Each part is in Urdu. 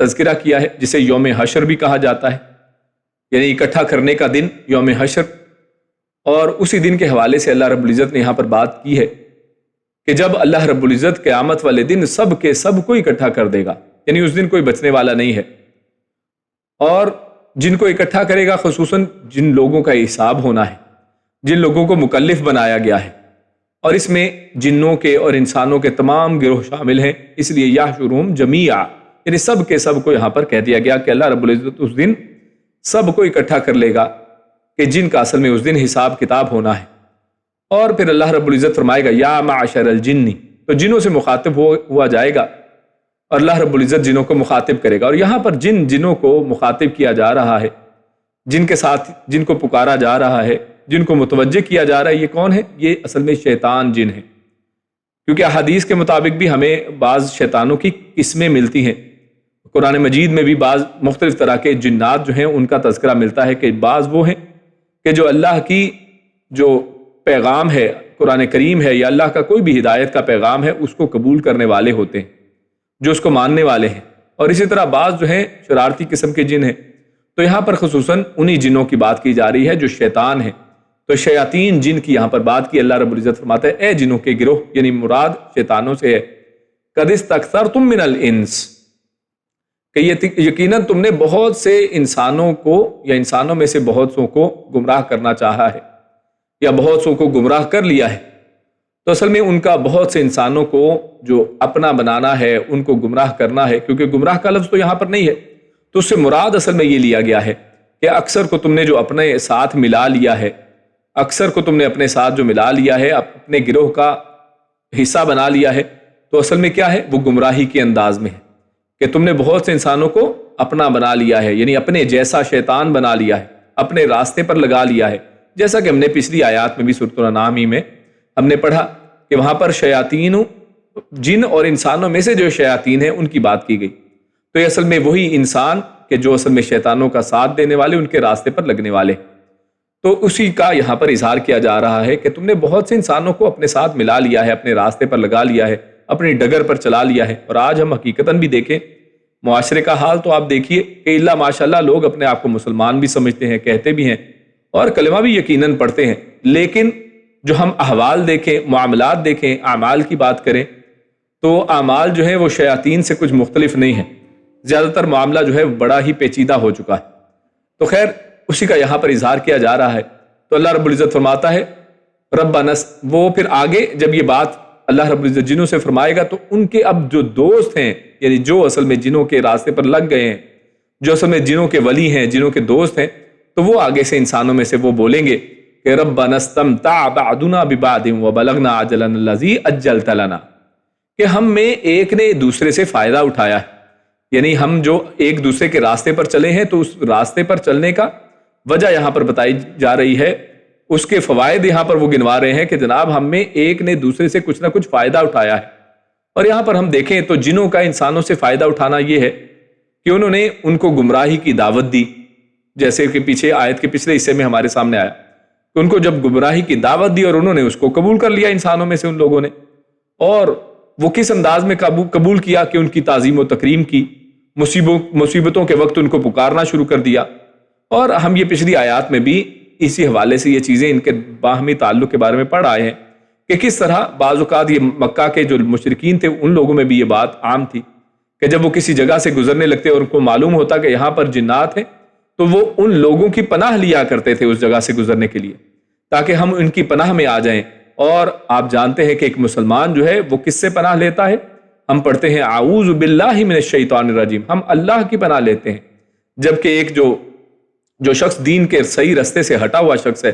تذکرہ کیا ہے، جسے یوم حشر بھی کہا جاتا ہے، یعنی اکٹھا کرنے کا دن یوم حشر۔ اور اسی دن کے حوالے سے اللہ رب العزت نے یہاں پر بات کی ہے کہ جب اللہ رب العزت قیامت والے دن سب کے سب کو اکٹھا کر دے گا، یعنی اس دن کوئی بچنے والا نہیں ہے، اور جن کو اکٹھا کرے گا خصوصاً جن لوگوں کا حساب ہونا ہے، جن لوگوں کو مکلف بنایا گیا ہے، اور اس میں جنوں کے اور انسانوں کے تمام گروہ شامل ہیں، اس لیے یحشرہم جمیعا، یعنی سب کے سب کو یہاں پر کہہ دیا گیا کہ اللہ رب العزت اس دن سب کو اکٹھا کر لے گا کہ جن کا اصل میں اس دن حساب کتاب ہونا ہے۔ اور پھر اللہ رب العزت فرمائے گا یا معشر الجن، تو جنوں سے مخاطب ہوا جائے گا، اور اللہ رب العزت جنوں کو مخاطب کرے گا۔ اور یہاں پر جنوں کو مخاطب کیا جا رہا ہے، جن کے ساتھ جن کو پکارا جا رہا ہے، جن کو متوجہ کیا جا رہا ہے، یہ کون ہے؟ یہ اصل میں شیطان جن ہیں، کیونکہ احادیث کے مطابق بھی ہمیں بعض شیطانوں کی قسمیں ملتی ہیں۔ قرآن مجید میں بھی بعض مختلف طرح کے جنات جو ہیں ان کا تذکرہ ملتا ہے کہ بعض وہ ہیں کہ جو اللہ کی جو پیغام ہے، قرآن کریم ہے یا اللہ کا کوئی بھی ہدایت کا پیغام ہے، اس کو قبول کرنے والے ہوتے ہیں، جو اس کو ماننے والے ہیں۔ اور اسی طرح بعض جو ہیں شرارتی قسم کے جن ہیں، تو یہاں پر خصوصاً انہی جنوں کی بات کی جا رہی ہے جو شیطان ہیں۔ تو شیاطین جن کی یہاں پر بات کی، اللہ رب العزت فرماتا ہے اے جنوں کے گروہ، یعنی مراد شیطانوں سے ہے، قد استکثرتم من الانس، کہ یقیناً تم نے بہت سے انسانوں کو یا انسانوں میں سے بہت سو کو گمراہ کرنا چاہا ہے یا بہت سو کو گمراہ کر لیا ہے۔ تو اصل میں ان کا بہت سے انسانوں کو جو اپنا بنانا ہے، ان کو گمراہ کرنا ہے، کیونکہ گمراہ کا لفظ تو یہاں پر نہیں ہے، تو اس سے مراد اصل میں یہ لیا گیا ہے کہ اکثر کو تم نے جو اپنے ساتھ ملا لیا ہے، اکثر کو تم نے اپنے ساتھ جو ملا لیا ہے، اپنے گروہ کا حصہ بنا لیا ہے، تو اصل میں کیا ہے؟ وہ گمراہی کے انداز میں ہے کہ تم نے بہت سے انسانوں کو اپنا بنا لیا ہے، یعنی اپنے جیسا شیطان بنا لیا ہے، اپنے راستے پر لگا لیا ہے، جیسا کہ ہم نے پچھلی آیات میں بھی سورۃ الانعام ہی میں ہم نے پڑھا کہ وہاں پر شیاطین، جن اور انسانوں میں سے جو شیاطین ہیں ان کی بات کی گئی۔ تو یہ اصل میں وہی انسان کہ جو اصل میں شیطانوں کا ساتھ دینے والے، ان کے راستے پر لگنے والے، تو اسی کا یہاں پر اظہار کیا جا رہا ہے کہ تم نے بہت سے انسانوں کو اپنے ساتھ ملا لیا ہے، اپنے راستے پر لگا لیا ہے، اپنی ڈگر پر چلا لیا ہے۔ اور آج ہم حقیقتاً بھی دیکھیں معاشرے کا حال، تو آپ دیکھیے کہ اللہ ماشاءاللہ لوگ اپنے آپ کو مسلمان بھی سمجھتے ہیں، کہتے بھی ہیں اور کلمہ بھی یقیناً پڑھتے ہیں، لیکن جو ہم احوال دیکھیں، معاملات دیکھیں، اعمال کی بات کریں، تو اعمال جو ہیں وہ شیاطین سے کچھ مختلف نہیں ہیں، زیادہ تر معاملہ جو ہے بڑا ہی پیچیدہ ہو چکا ہے۔ تو خیر اسی کا یہاں پر اظہار کیا جا رہا ہے۔ تو اللہ رب العزت فرماتا ہے ربنا، وہ پھر آگے جب یہ بات اللہ رب العزت جنوں سے فرمائے گا، تو ان کے اب جو دوست ہیں، یعنی جو اصل میں جنوں کے راستے پر لگ گئے ہیں، جو اصل میں جنوں کے ولی ہیں، جنوں کے دوست ہیں، تو وہ آگے سے انسانوں میں سے وہ بولیں گے کہ ربنا استمتع بعضنا ببعض وبلغنا اجلنا الذی اجلت لنا، کہ ہم میں ایک نے دوسرے سے فائدہ اٹھایا ہے، یعنی ہم جو ایک دوسرے کے راستے پر چلے ہیں، تو اس راستے پر چلنے کا وجہ یہاں پر بتائی جا رہی ہے، اس کے فوائد یہاں پر وہ گنوا رہے ہیں کہ جناب ہم میں ایک نے دوسرے سے کچھ نہ کچھ فائدہ اٹھایا ہے۔ اور یہاں پر ہم دیکھیں تو جنوں کا انسانوں سے فائدہ اٹھانا یہ ہے کہ انہوں نے ان کو گمراہی کی دعوت دی، جیسے کہ پیچھے آیت کے پچھلے حصے میں ہمارے سامنے آیا کہ ان کو جب گمراہی کی دعوت دی اور انہوں نے اس کو قبول کر لیا انسانوں میں سے ان لوگوں نے، اور وہ کس انداز میں قبول کیا کہ ان کی تعظیم و تکریم کی، مصیبتوں کے وقت ان کو پکارنا شروع کر دیا۔ اور ہم یہ پچھلی آیات میں بھی اسی حوالے سے یہ چیزیں ان کے باہمی تعلق کے بارے میں پڑھ آئے ہیں کہ کس طرح بعض اوقات یہ مکہ کے جو مشرکین تھے ان لوگوں میں بھی یہ بات عام تھی کہ جب وہ کسی جگہ سے گزرنے لگتے اور ان کو معلوم ہوتا کہ یہاں پر جنات ہیں، تو وہ ان لوگوں کی پناہ لیا کرتے تھے اس جگہ سے گزرنے کے لیے، تاکہ ہم ان کی پناہ میں آ جائیں۔ اور آپ جانتے ہیں کہ ایک مسلمان جو ہے وہ کس سے پناہ لیتا ہے؟ ہم پڑھتے ہیں اعوذ باللہ من الشیطان الرجیم، ہم اللہ کی پناہ لیتے ہیں۔ جبکہ ایک جو شخص دین کے صحیح راستے سے ہٹا ہوا شخص ہے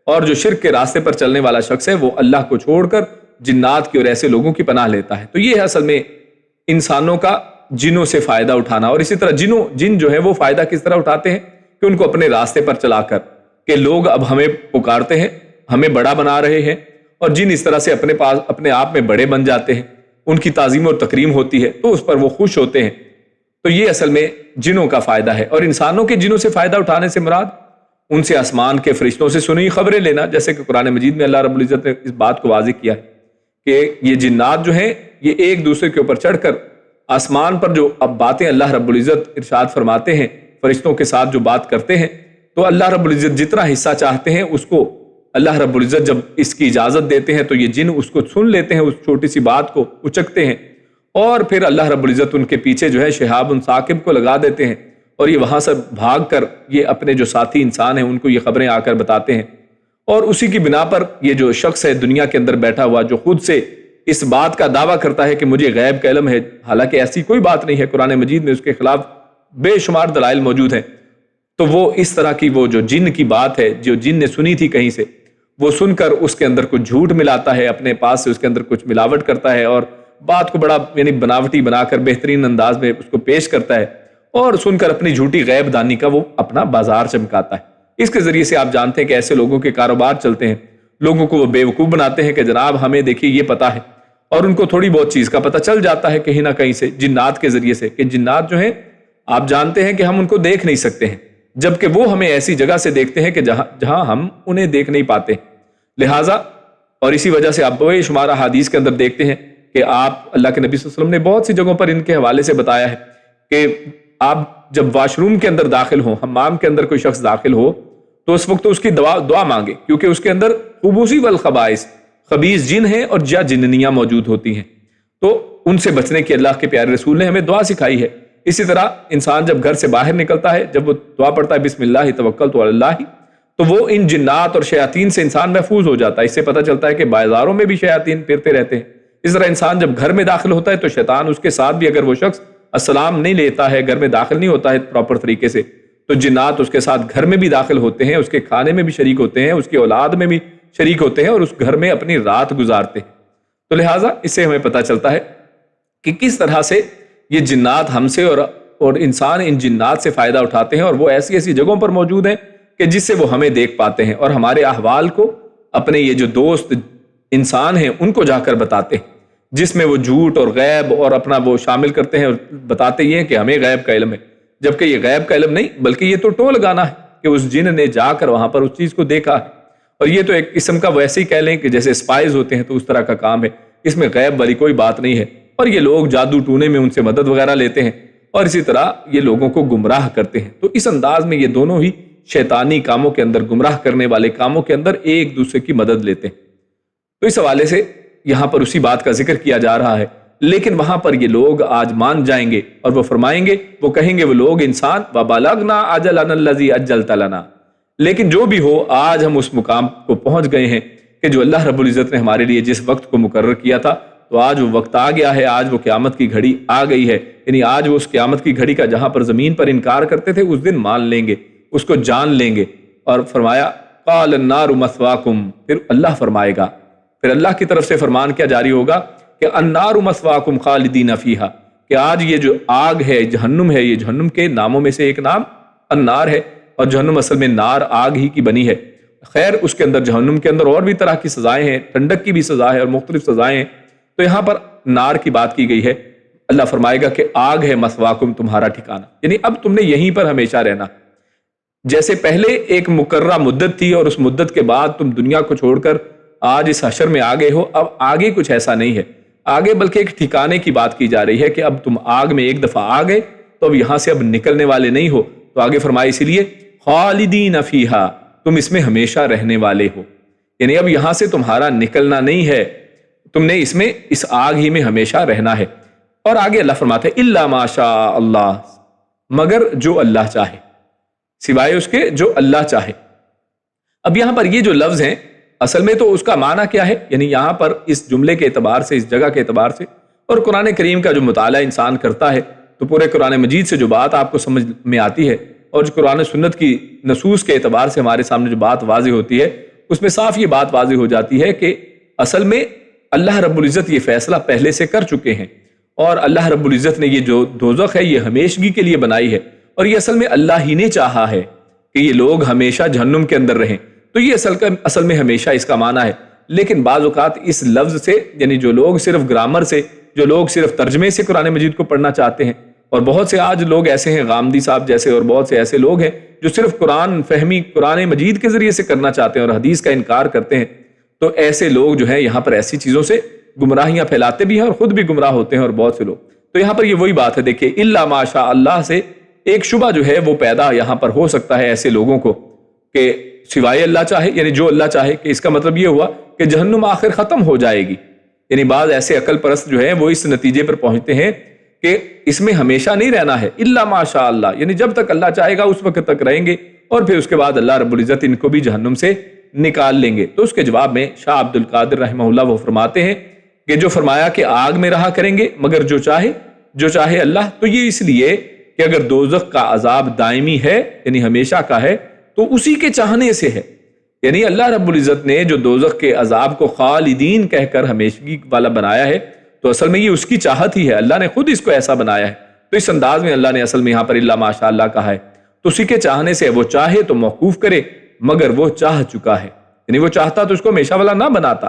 اور جو شرک کے راستے پر چلنے والا شخص ہے، وہ اللہ کو چھوڑ کر جنات کی اور ایسے لوگوں کی پناہ لیتا ہے۔ تو یہ ہے اصل میں انسانوں کا جنوں سے فائدہ اٹھانا۔ اور اسی طرح جن جو ہے وہ فائدہ کس طرح اٹھاتے ہیں کہ ان کو اپنے راستے پر چلا کر کہ لوگ اب ہمیں پکارتے ہیں، ہمیں بڑا بنا رہے ہیں، اور جن اس طرح سے اپنے آپ میں بڑے بن جاتے ہیں، ان کی تعظیم اور تکریم ہوتی ہے تو اس پر وہ خوش ہوتے ہیں۔ تو یہ اصل میں جنوں کا فائدہ ہے۔ اور انسانوں کے جنوں سے فائدہ اٹھانے سے مراد ان سے آسمان کے فرشتوں سے سنی خبریں لینا، جیسے کہ قرآن مجید میں اللہ رب العزت نے اس بات کو واضح کیا ہے کہ یہ جنات جو ہیں یہ ایک دوسرے کے اوپر چڑھ کر آسمان پر جو اب باتیں اللہ رب العزت ارشاد فرماتے ہیں فرشتوں کے ساتھ جو بات کرتے ہیں، تو اللہ رب العزت جتنا حصہ چاہتے ہیں اس کو اللہ رب العزت جب اس کی اجازت دیتے ہیں تو یہ جن اس کو سن لیتے ہیں، اس چھوٹی سی بات کو اچکتے ہیں، اور پھر اللہ رب العزت ان کے پیچھے جو ہے شہاب ثاقب کو لگا دیتے ہیں، اور یہ وہاں سے بھاگ کر یہ اپنے جو ساتھی انسان ہیں ان کو یہ خبریں آ کر بتاتے ہیں، اور اسی کی بنا پر یہ جو شخص ہے دنیا کے اندر بیٹھا ہوا جو خود سے اس بات کا دعویٰ کرتا ہے کہ مجھے غیب کا علم ہے، حالانکہ ایسی کوئی بات نہیں ہے، قرآن مجید میں اس کے خلاف بے شمار دلائل موجود ہیں، تو وہ اس طرح کی وہ جو جن کی بات ہے جو جن نے سنی تھی کہیں سے، وہ سن کر اس کے اندر کچھ جھوٹ ملاتا ہے، اپنے پاس سے اس کے اندر کچھ ملاوٹ کرتا ہے، اور بات کو بڑا بناوٹی بنا کر بہترین انداز میں اس کو پیش کرتا ہے، اور سن کر اپنی جھوٹی غیب دانی کا وہ اپنا بازار چمکاتا ہے۔ اس کے ذریعے سے آپ جانتے ہیں کہ ایسے لوگوں کے کاروبار چلتے ہیں، لوگوں کو وہ بیوقوف بناتے ہیں کہ جناب ہمیں دیکھیے یہ پتا ہے، اور ان کو تھوڑی بہت چیز کا پتہ چل جاتا ہے کہیں نہ کہیں سے، جنات کے ذریعے سے، کہ جنات جو ہیں آپ جانتے ہیں کہ ہم ان کو دیکھ نہیں سکتے ہیں، جبکہ وہ ہمیں ایسی جگہ سے دیکھتے ہیں کہ جہاں ہم انہیں دیکھ نہیں پاتے، لہٰذا اور اسی وجہ سے آپ بے شمار حدیث کے اندر دیکھتے ہیں کہ آپ اللہ کے نبی صلی اللہ علیہ وسلم نے بہت سی جگہوں پر ان کے حوالے سے بتایا ہے کہ آپ جب واش روم کے اندر داخل ہوں، حمام کے اندر کوئی شخص داخل ہو، تو اس وقت اس کی دعا مانگے، کیونکہ اس کے اندر خبوثی والخبائث، خبیث جن ہیں اور جننیاں موجود ہوتی ہیں، تو ان سے بچنے کی اللہ کے پیارے رسول نے ہمیں دعا سکھائی ہے۔ اسی طرح انسان جب گھر سے باہر نکلتا ہے، جب وہ دعا پڑھتا ہے بسم اللہ توکلت علی اللہ، تو وہ ان جنات اور شیاطین سے انسان محفوظ ہو جاتا ہے۔ اس سے پتہ چلتا ہے کہ بازاروں میں بھی شیاطین پھرتے رہتے ہیں۔ اس طرح انسان جب گھر میں داخل ہوتا ہے تو شیطان اس کے ساتھ بھی، اگر وہ شخص السلام نہیں لیتا ہے، گھر میں داخل نہیں ہوتا ہے پراپر طریقے سے، تو جنات اس کے ساتھ گھر میں بھی داخل ہوتے ہیں، اس کے کھانے میں بھی شریک ہوتے ہیں، اس کی اولاد میں بھی شریک ہوتے ہیں، اور اس گھر میں اپنی رات گزارتے ہیں۔ تو لہٰذا اس سے ہمیں پتہ چلتا ہے کہ کس طرح سے یہ جنات ہم سے اور انسان ان جنات سے فائدہ اٹھاتے ہیں، اور وہ ایسی ایسی جگہوں پر موجود ہیں کہ جس سے وہ ہمیں دیکھ پاتے ہیں، اور ہمارے احوال کو اپنے یہ جو دوست انسان ہیں ان کو جا کر بتاتے ہیں، جس میں وہ جھوٹ اور غیب اور اپنا وہ شامل کرتے ہیں، اور بتاتے یہ ہیں کہ ہمیں غیب کا علم ہے، جبکہ یہ غیب کا علم نہیں بلکہ یہ تو ٹول لگانا ہے کہ اس جن نے جا کر وہاں پر اس چیز کو دیکھا ہے، اور یہ تو ایک قسم کا ویسے ہی کہہ لیں کہ جیسے اسپائز ہوتے ہیں تو اس طرح کا کام ہے، اس میں غیب والی کوئی بات نہیں ہے، اور یہ لوگ جادو ٹونے میں ان سے مدد وغیرہ لیتے ہیں، اور اسی طرح یہ لوگوں کو گمراہ کرتے ہیں۔ تو اس انداز میں یہ دونوں ہی شیطانی کاموں کے اندر، گمراہ کرنے والے کاموں کے اندر ایک دوسرے کی مدد لیتے ہیں۔ تو اس حوالے سے یہاں پر اسی بات کا ذکر کیا جا رہا ہے، لیکن وہاں پر یہ لوگ آج مان جائیں گے، اور وہ فرمائیں گے، وہ کہیں گے وہ لوگ انسان وَبَلَغْنَا أَجَلَنَا الَّذِي أَجَّلْتَ لَنَا، لیکن جو بھی ہو آج ہم اس مقام کو پہنچ گئے ہیں کہ جو اللہ رب العزت نے ہمارے لیے جس وقت کو مقرر کیا تھا، تو آج وہ وقت آ گیا ہے، آج وہ قیامت کی گھڑی آ گئی ہے، یعنی آج وہ اس قیامت کی گھڑی کا جہاں پر زمین پر انکار کرتے تھے اس دن مان لیں گے، اس کو جان لیں گے۔ اور فرمایا قال النار مثواکم، پھر اللہ فرمائے گا، پھر اللہ کی طرف سے فرمان کیا جاری ہوگا کہ النار مثواکم خالدین فیہا، کہ آج یہ جو آگ ہے، جہنم ہے، یہ جہنم کے ناموں میں سے ایک نام النار ہے، اور جہنم اصل میں نار آگ ہی کی بنی ہے۔ خیر اس کے اندر جہنم کے اندر اور بھی طرح کی سزائیں ہیں، ٹھنڈک کی بھی سزا ہے اور مختلف سزائیں ہیں، تو یہاں پر نار کی بات کی گئی ہے۔ اللہ فرمائے گا کہ آگ ہے مثواکم، تمہارا ٹھکانہ، یعنی اب تم نے یہیں پر ہمیشہ رہنا۔ جیسے پہلے ایک مقررہ مدت تھی اور اس مدت کے بعد تم دنیا کو چھوڑ کر آج اس حشر میں آ گئے ہو، اب آگے کچھ ایسا نہیں ہے، آگے بلکہ ایک ٹھکانے کی بات کی جا رہی ہے کہ اب تم آگ میں ایک دفعہ آ گئے تو اب یہاں سے اب نکلنے والے نہیں ہو۔ تو آگے فرمایا اسی لیے خالدین فیہا، تم اس میں ہمیشہ رہنے والے ہو، یعنی اب یہاں سے تمہارا نکلنا نہیں ہے، تم نے اس میں اس آگ ہی میں ہمیشہ رہنا ہے۔ اور آگے اللہ فرماتے ہیں الا ما شاء اللہ، مگر جو اللہ چاہے، سوائے اس کے جو اللہ چاہے۔ اب یہاں پر یہ جو لفظ ہیں اصل میں تو اس کا معنی کیا ہے، یعنی یہاں پر اس جملے کے اعتبار سے، اس جگہ کے اعتبار سے، اور قرآن کریم کا جو مطالعہ انسان کرتا ہے تو پورے قرآن مجید سے جو بات آپ کو سمجھ میں آتی ہے، اور جو قرآن سنت کی نصوص کے اعتبار سے ہمارے سامنے جو بات واضح ہوتی ہے، اس میں صاف یہ بات واضح ہو جاتی ہے کہ اصل میں اللہ رب العزت یہ فیصلہ پہلے سے کر چکے ہیں، اور اللہ رب العزت نے یہ جو دوزخ ہے یہ ہمیشگی کے لیے بنائی ہے، اور یہ اصل میں اللہ ہی نے چاہا ہے کہ یہ لوگ ہمیشہ جہنم کے اندر رہیں، تو یہ اصل میں ہمیشہ اس کا معنی ہے۔ لیکن بعض اوقات اس لفظ سے، یعنی جو لوگ صرف گرامر سے، جو لوگ صرف ترجمے سے قرآن مجید کو پڑھنا چاہتے ہیں، اور بہت سے آج لوگ ایسے ہیں، غامدی صاحب جیسے اور بہت سے ایسے لوگ ہیں جو صرف قرآن فہمی قرآن مجید کے ذریعے سے کرنا چاہتے ہیں اور حدیث کا انکار کرتے ہیں، تو ایسے لوگ جو ہیں یہاں پر ایسی چیزوں سے گمراہیاں پھیلاتے بھی ہیں اور خود بھی گمراہ ہوتے ہیں، اور بہت سے لوگ تو یہاں پر یہ وہی بات ہے، دیکھیے الا ماشاء اللہ سے ایک شبہ جو ہے وہ پیدا یہاں پر ہو سکتا ہے ایسے لوگوں کو کہ سوائے اللہ چاہے، یعنی جو اللہ چاہے، کہ اس کا مطلب یہ ہوا کہ جہنم آخر ختم ہو جائے گی. یعنی بعض ایسے عقل پرست جو ہیں وہ اس نتیجے پر پہنچتے ہیں کہ اس میں ہمیشہ نہیں رہنا ہے، الا ماشاء اللہ، یعنی جب تک اللہ چاہے گا اس وقت تک رہیں گے اور پھر اس کے بعد اللہ رب العزت ان کو بھی جہنم سے نکال لیں گے. تو اس کے جواب میں شاہ عبد القادر رحمہ اللہ وہ فرماتے ہیں کہ جو فرمایا کہ آگ میں رہا کریں گے مگر جو چاہے اللہ، تو یہ اس لیے کہ اگر دوزخ کا عذاب دائمی ہے یعنی ہمیشہ کا ہے تو اسی کے چاہنے سے ہے. یعنی اللہ رب العزت نے جو دوزخ کے عذاب کو خالدین کہہ کر ہمیشگی والا بنایا ہے تو اصل میں یہ اس کی چاہت ہی ہے، اللہ نے خود اس کو ایسا بنایا ہے. تو اس انداز میں اللہ نے اصل میں یہاں پر الا ماشاء اللہ کہا ہے، تو اسی کے چاہنے سے وہ چاہے تو موقوف کرے مگر وہ چاہ چکا ہے. یعنی وہ چاہتا تو اس کو ہمیشہ والا نہ بناتا،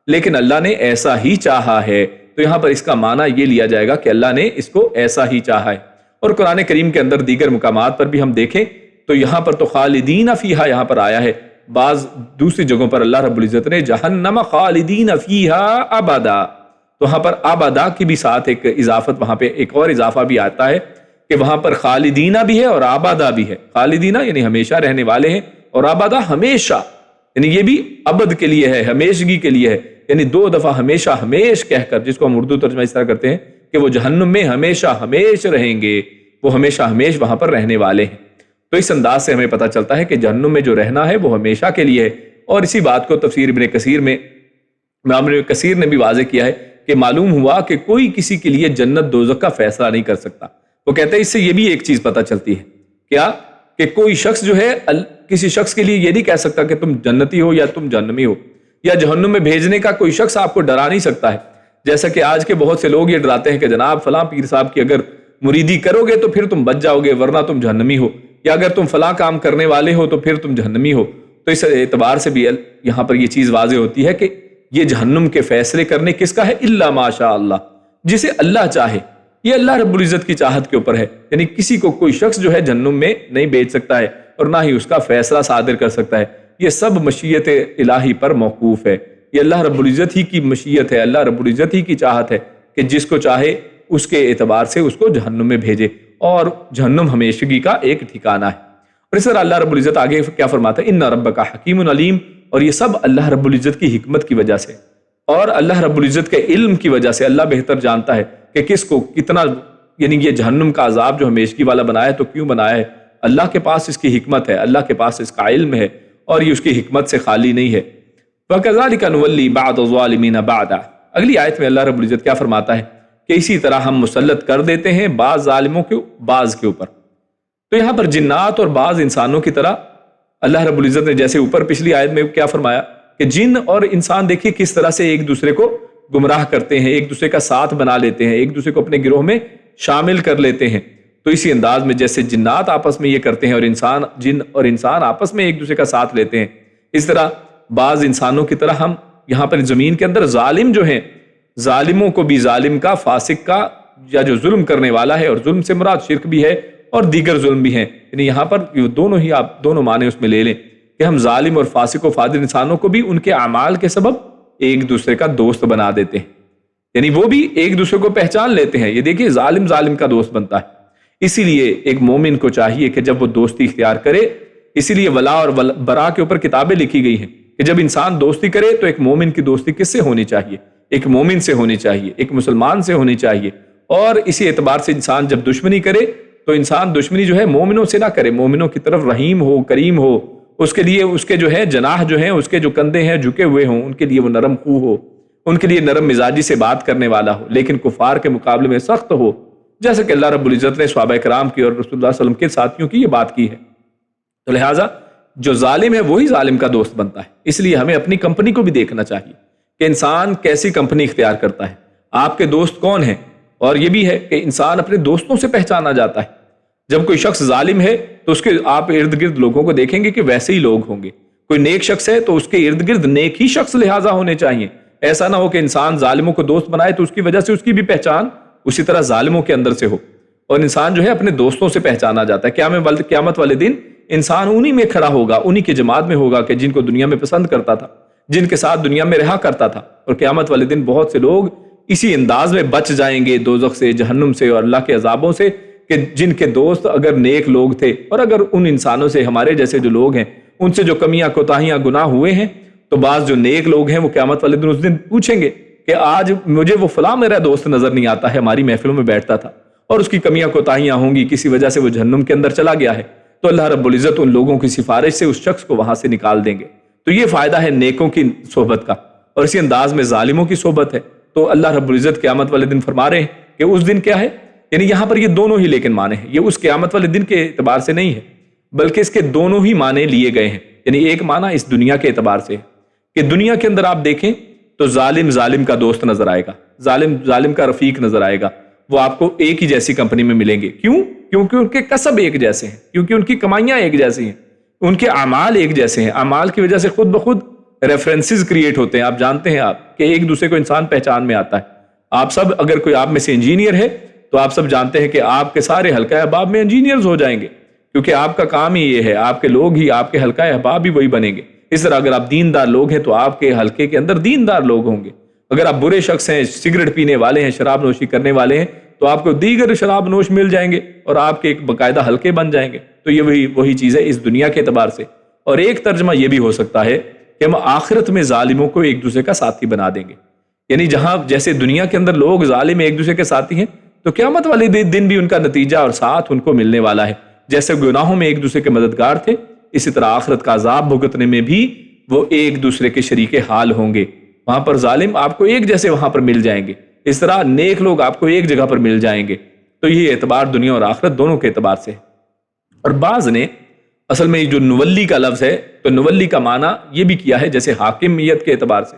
لیکن اللہ نے ایسا ہی چاہا ہے. تو یہاں پر اس کا معنی یہ لیا جائے گا کہ اللہ نے اس کو ایسا ہی چاہا ہے. اور قرآن کریم کے اندر دیگر مقامات پر بھی ہم دیکھیں تو یہاں پر تو خالدین فیہا یہاں پر آیا ہے، بعض دوسری جگہوں پر اللہ رب العزت نے جہنم خالدین فیہا ابدا، تو وہاں پر ابدا کی بھی ساتھ ایک اضافت، وہاں پہ ایک اور اضافہ بھی آتا ہے کہ وہاں پر خالدینہ بھی ہے اور آبادہ بھی ہے. خالدینہ یعنی ہمیشہ رہنے والے ہیں، اور آبادہ ہمیشہ، یعنی یہ بھی ابد کے لیے ہے، ہمیشگی کے لیے ہے. یعنی دو دفعہ ہمیشہ ہمیش کہہ کر، جس کو ہم اردو ترجمہ اس طرح کرتے ہیں کہ وہ جہنم میں ہمیشہ ہمیش رہیں گے، وہ ہمیشہ ہمیش وہاں پر رہنے والے ہیں. تو اس انداز سے ہمیں پتہ چلتا ہے کہ جہنم میں جو رہنا ہے وہ ہمیشہ کے لیے ہے. اور اسی بات کو تفسیر ابن کثیر میں امام ابن کثیر نے بھی واضح کیا ہے کہ معلوم ہوا کہ کوئی کسی کے لیے جنت دوزخ کا فیصلہ نہیں کر سکتا. وہ کہتے ہیں اس سے یہ بھی ایک چیز پتہ چلتی ہے، کیا کہ کوئی شخص جو ہے کسی شخص کے لیے یہ نہیں کہہ سکتا کہ تم جنتی ہو یا تم جہنمی ہو، یا جہنم میں بھیجنے کا کوئی شخص آپ کو ڈرا نہیں سکتا ہے. جیسا کہ آج کے بہت سے لوگ یہ ڈراتے ہیں کہ جناب فلاں پیر صاحب کی اگر مریدی کرو گے تو پھر تم بچ جاؤ گے ورنہ تم جہنمی ہو، یا اگر تم فلاں کام کرنے والے ہو تو پھر تم جہنمی ہو. تو اس اعتبار سے بھی یہاں پر یہ چیز واضح ہوتی ہے کہ یہ جہنم کے فیصلے کرنے کس کا ہے؟ الا ماشاء اللہ، جسے اللہ چاہے. یہ اللہ رب العزت کی چاہت کے اوپر ہے، یعنی کسی کو کوئی شخص جو ہے جہنم میں نہیں بھیج سکتا ہے اور نہ ہی اس کا فیصلہ صادر کر سکتا ہے. یہ سب مشیت الہی پر موقوف ہے، یہ اللہ رب العزت ہی کی مشیت ہے، اللہ رب العزت ہی کی چاہت ہے کہ جس کو چاہے اس کے اعتبار سے اس کو جہنم میں بھیجے، اور جہنم ہمیشگی کا ایک ٹھکانہ ہے. اور اس طرح اللہ رب العزت آگے کیا فرماتا ہے؟ ان ربک حکیم علیم، اور یہ سب اللہ رب العزت کی حکمت کی وجہ سے اور اللہ رب العزت کے علم کی وجہ سے. اللہ بہتر جانتا ہے کہ کس کو کتنا، یعنی یہ جہنم کا عذاب جو ہمیشگی والا بنایا تو کیوں بنایا ہے. اللہ کے پاس اس کی حکمت ہے، اللہ کے پاس اس کا علم ہے، اور یہ اس کی حکمت سے خالی نہیں ہے. وَكَذَلِكَ نُوَلِّي بَعْضَ الظَّالِمِينَ بَعْضًا. اگلی آیت میں اللہ رب العزت کیا فرماتا ہے کہ اسی طرح ہم مسلط کر دیتے ہیں بعض ظالموں کے بعض کے اوپر. تو یہاں پر جنات اور بعض انسانوں کی طرح اللہ رب العزت نے جیسے اوپر پچھلی آیت میں کیا فرمایا کہ جن اور انسان دیکھیے کس طرح سے ایک دوسرے کو گمراہ کرتے ہیں، ایک دوسرے کا ساتھ بنا لیتے ہیں، ایک دوسرے کو اپنے گروہ میں شامل کر لیتے ہیں. تو اسی انداز میں جیسے جنات آپس میں یہ کرتے ہیں اور جن اور انسان آپس میں ایک دوسرے کا ساتھ لیتے ہیں، اس طرح بعض انسانوں کی طرح ہم یہاں پر زمین کے اندر ظالم جو ہیں، ظالموں کو بھی، ظالم کا، فاسق کا، یا جو ظلم کرنے والا ہے، اور ظلم سے مراد شرک بھی ہے اور دیگر ظلم بھی ہیں. یعنی یہاں پر دونوں ہی آپ دونوں معنی اس میں لے لیں کہ ہم ظالم اور فاسق و فاجر انسانوں کو بھی ان کے اعمال کے سبب ایک دوسرے کا دوست بنا دیتے ہیں. یعنی وہ بھی ایک دوسرے کو پہچان لیتے ہیں. یہ دیکھیے ظالم کا دوست بنتا ہے. اسی لیے ایک مومن کو چاہیے کہ جب وہ دوستی اختیار کرے، اسی لیے ولا اور برا کے اوپر کتابیں لکھی گئی ہیں کہ جب انسان دوستی کرے تو ایک مومن کی دوستی کس سے ہونی چاہیے؟ ایک مومن سے ہونی چاہیے، ایک مسلمان سے ہونی چاہیے. اور اسی اعتبار سے انسان جب دشمنی کرے تو انسان دشمنی جو ہے مومنوں سے نہ کرے، مومنوں کی طرف رحیم ہو، کریم ہو، اس کے لیے اس کے جو ہے جناح جو ہیں، اس کے جو کندھے ہیں جھکے ہوئے ہوں، ان کے لیے وہ نرم خو ہو، ان کے لیے نرم مزاجی سے بات کرنے والا ہو، لیکن کفار کے مقابلے میں سخت ہو، جیسا کہ اللہ رب العزت نے صحابہ کرام کی اور رسول اللہ صلی اللہ علیہ وسلم کے ساتھیوں کی یہ بات کی ہے. تو لہٰذا جو ظالم ہے وہی ظالم کا دوست بنتا ہے. اس لیے ہمیں اپنی کمپنی کو بھی دیکھنا چاہیے کہ انسان کیسی کمپنی اختیار کرتا ہے، آپ کے دوست کون ہیں. اور یہ بھی ہے کہ انسان اپنے دوستوں سے پہچانا جاتا ہے. جب کوئی شخص ظالم ہے تو اس کے آپ ارد گرد لوگوں کو دیکھیں گے کہ ویسے ہی لوگ ہوں گے. کوئی نیک شخص ہے تو اس کے ارد گرد نیک ہی شخص لہٰذا ہونے چاہیے. ایسا نہ ہو کہ انسان ظالموں کو دوست بنائے تو اس کی وجہ سے اس کی بھی پہچان اسی طرح ظالموں کے اندر سے ہو. اور انسان جو ہے اپنے دوستوں سے پہچانا جاتا ہے. قیامت والے دن انسان انہی میں کھڑا ہوگا، انہی کی جماعت میں ہوگا کہ جن کو دنیا میں پسند کرتا تھا، جن کے ساتھ دنیا میں رہا کرتا تھا. اور قیامت والے دن بہت سے لوگ اسی انداز میں بچ جائیں گے دوزخ سے، جہنم سے اور اللہ کے عذابوں سے، کہ جن کے دوست اگر نیک لوگ تھے، اور اگر ان انسانوں سے ہمارے جیسے جو لوگ ہیں ان سے جو کمیاں کوتاہیاں گناہ ہوئے ہیں، تو بعض جو نیک لوگ ہیں وہ قیامت والے دن اس دن پوچھیں گے کہ آج مجھے وہ فلاں میرا دوست نظر نہیں آتا ہے، ہماری محفلوں میں بیٹھتا تھا، اور اس کی کمیاں کوتاہیاں ہوں گی، کسی وجہ سے وہ جہنم کے اندر چلا گیا ہے، تو اللہ رب العزت ان لوگوں کی سفارش سے اس شخص کو وہاں سے نکال دیں گے۔ تو یہ فائدہ ہے نیکوں کی صحبت کا، اور اسی انداز میں ظالموں کی صحبت ہے۔ تو اللہ رب العزت قیامت والے دن فرما رہے ہیں کہ اس دن کیا ہے، یعنی یہاں پر یہ دونوں ہی لیکن معنی ہیں، یہ اس قیامت والے دن کے اعتبار سے نہیں ہے، بلکہ اس کے دونوں ہی معنی لیے گئے ہیں۔ یعنی ایک معنی اس دنیا کے اعتبار سے ہے کہ دنیا کے اندر آپ دیکھیں تو ظالم ظالم کا دوست نظر آئے گا، ظالم ظالم کا رفیق نظر آئے گا، وہ آپ کو ایک ہی جیسی کمپنی میں ملیں گے۔ کیوں؟ کیونکہ ان کے کسب ایک جیسے ہیں، کیونکہ ان کی کمائیاں ایک جیسی ہیں، ان کے اعمال ایک جیسے ہیں۔ اعمال کی وجہ سے خود بخود ریفرنسز کریٹ ہوتے ہیں۔ آپ جانتے ہیں آپ کہ ایک دوسرے کو انسان پہچان میں آتا ہے۔ آپ سب اگر کوئی آپ میں سے انجینئر ہے تو آپ سب جانتے ہیں کہ آپ کے سارے حلقہ احباب میں انجینئرز ہو جائیں گے، کیونکہ آپ کا کام ہی یہ ہے، آپ کے لوگ ہی، آپ کے حلقہ احباب ہی وہی بنیں گے۔ اس طرح اگر آپ دیندار لوگ ہیں تو آپ کے حلقے کے اندر دیندار لوگ ہوں گے۔ اگر آپ برے شخص ہیں، سگریٹ پینے والے ہیں، شراب نوشی کرنے والے ہیں، تو آپ کو دیگر شراب نوش مل جائیں گے اور آپ کے ایک باقاعدہ حلقے بن جائیں گے۔ تو یہ وہی چیز ہے اس دنیا کے اعتبار سے۔ اور ایک ترجمہ یہ بھی ہو سکتا ہے کہ ہم آخرت میں ظالموں کو ایک دوسرے کا ساتھی بنا دیں گے۔ یعنی جہاں جیسے دنیا کے اندر لوگ ظالم ایک دوسرے کے ساتھی ہیں، تو قیامت والے دن بھی ان کا نتیجہ اور ساتھ ان کو ملنے والا ہے۔ جیسے گناہوں میں ایک دوسرے کے مددگار تھے، اسی طرح آخرت کا عذاب بھگتنے میں بھی وہ ایک دوسرے کے شریک حال ہوں گے۔ وہاں پر ظالم آپ کو ایک جیسے وہاں پر مل جائیں گے، اس طرح نیک لوگ آپ کو ایک جگہ پر مل جائیں گے۔ تو یہ اعتبار دنیا اور آخرت دونوں کے اعتبار سے ہے۔ اور بعض نے اصل میں جو نولی کا لفظ ہے، تو نولی کا معنی یہ بھی کیا ہے جیسے حاکمیت کے اعتبار سے،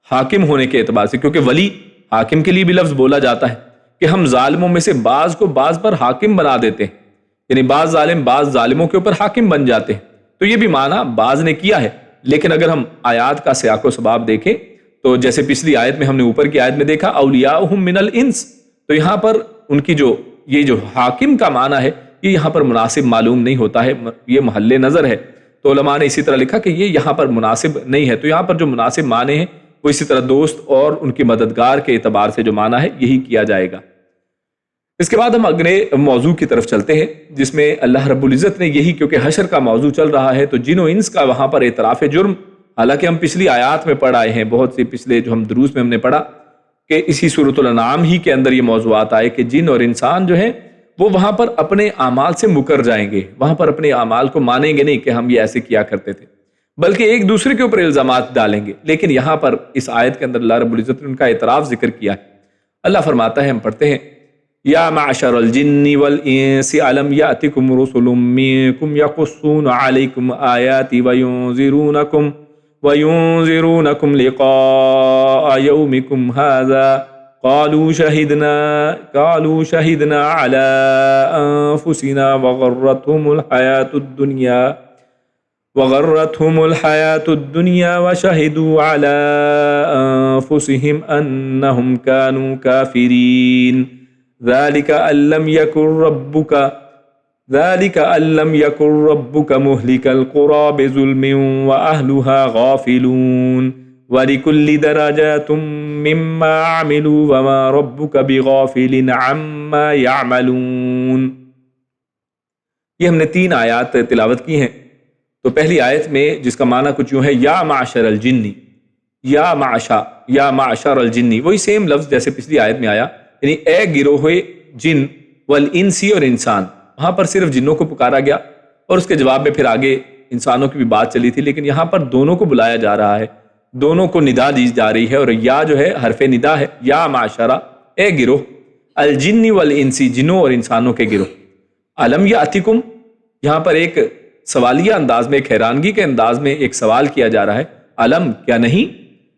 حاکم ہونے کے اعتبار سے، کیونکہ ولی حاکم کے لیے بھی لفظ بولا جاتا ہے کہ ہم ظالموں میں سے بعض کو بعض پر حاکم بنا دیتے ہیں، یعنی بعض ظالموں کے اوپر حاکم بن جاتے ہیں۔ تو یہ بھی معنی بعض نے کیا ہے، لیکن اگر ہم آیات کا سیاق و سباب دیکھیں تو جیسے پچھلی آیت میں ہم نے اوپر کی آیت میں دیکھا اولیاءہم من الانس، تو یہاں پر ان کی یہ جو حاکم کا معنی ہے یہ یہاں پر مناسب معلوم نہیں ہوتا ہے، یہ محل نظر ہے۔ تو علماء نے اسی طرح لکھا کہ یہ یہاں پر مناسب نہیں ہے، تو یہاں پر جو مناسب معنی ہیں وہ اسی طرح دوست اور ان کی مددگار کے اعتبار سے جو معنی ہے یہی کیا جائے گا۔ اس کے بعد ہم اگلے موضوع کی طرف چلتے ہیں، جس میں اللہ رب العزت نے یہی، کیونکہ حشر کا موضوع چل رہا ہے تو جن و انس کا وہاں پر اعتراف جرم، حالانکہ ہم پچھلی آیات میں پڑھ آئے ہیں، بہت سی پچھلے جو ہم دروس میں ہم نے پڑھا کہ اسی سورۃ الانعام ہی کے اندر یہ موضوعات آئے کہ جن اور انسان جو ہیں وہ وہاں پر اپنے اعمال سے مکر جائیں گے، وہاں پر اپنے اعمال کو مانیں گے نہیں کہ ہم یہ ایسے کیا کرتے تھے، بلکہ ایک دوسرے کے اوپر الزامات ڈالیں گے۔ لیکن یہاں پر اس آیت کے اندر اللہ رب العزت نے ان کا اعتراف ذکر کیا ہے۔ اللہ فرماتا ہے، ہم پڑھتے ہیں، یا معشر الجن والانس الم یاتکم رسل منکم یقصون علیکم آیاتی وینذرونکم لقاء یومکم ھذا قالوا شهدنا على انفسنا وغرتهم الحياة الدنيا وشهدوا على انفسهم انهم كانوا كافرين ذلك ان لم يكن ربك مهلك القرى بظلم واهلها غافلون وَلِكُلِّ دَرَجَاتٌ مِّمَّا عَمِلُوا وَمَا رَبُّكَ بِغَافِلٍ عَمَّا يَعْمَلُونَ۔ یہ ہم نے 3 آیات تلاوت کی ہیں۔ تو پہلی آیت میں جس کا معنی کچھ یوں ہے، یا معشر الجن، یا معشر الجن، وہی سیم لفظ جیسے پچھلی آیت میں آیا، یعنی اے گروہ جن والانسی، اور انسان، وہاں پر صرف جنوں کو پکارا گیا اور اس کے جواب میں پھر آگے انسانوں کی بھی بات چلی تھی، لیکن یہاں پر دونوں کو بلایا جا رہا ہے، دونوں کو ندا دی جا رہی ہے، اور یا جو ہے حرف ندا ہے، یا معشرہ، اے گروہ، الجن والانسی، جنوں اور انسانوں کے گروہ، الم یاتکم، یہاں پر ایک سوالیہ انداز میں، ایک حیرانگی کے انداز میں ایک سوال کیا جا رہا ہے، الم کیا نہیں،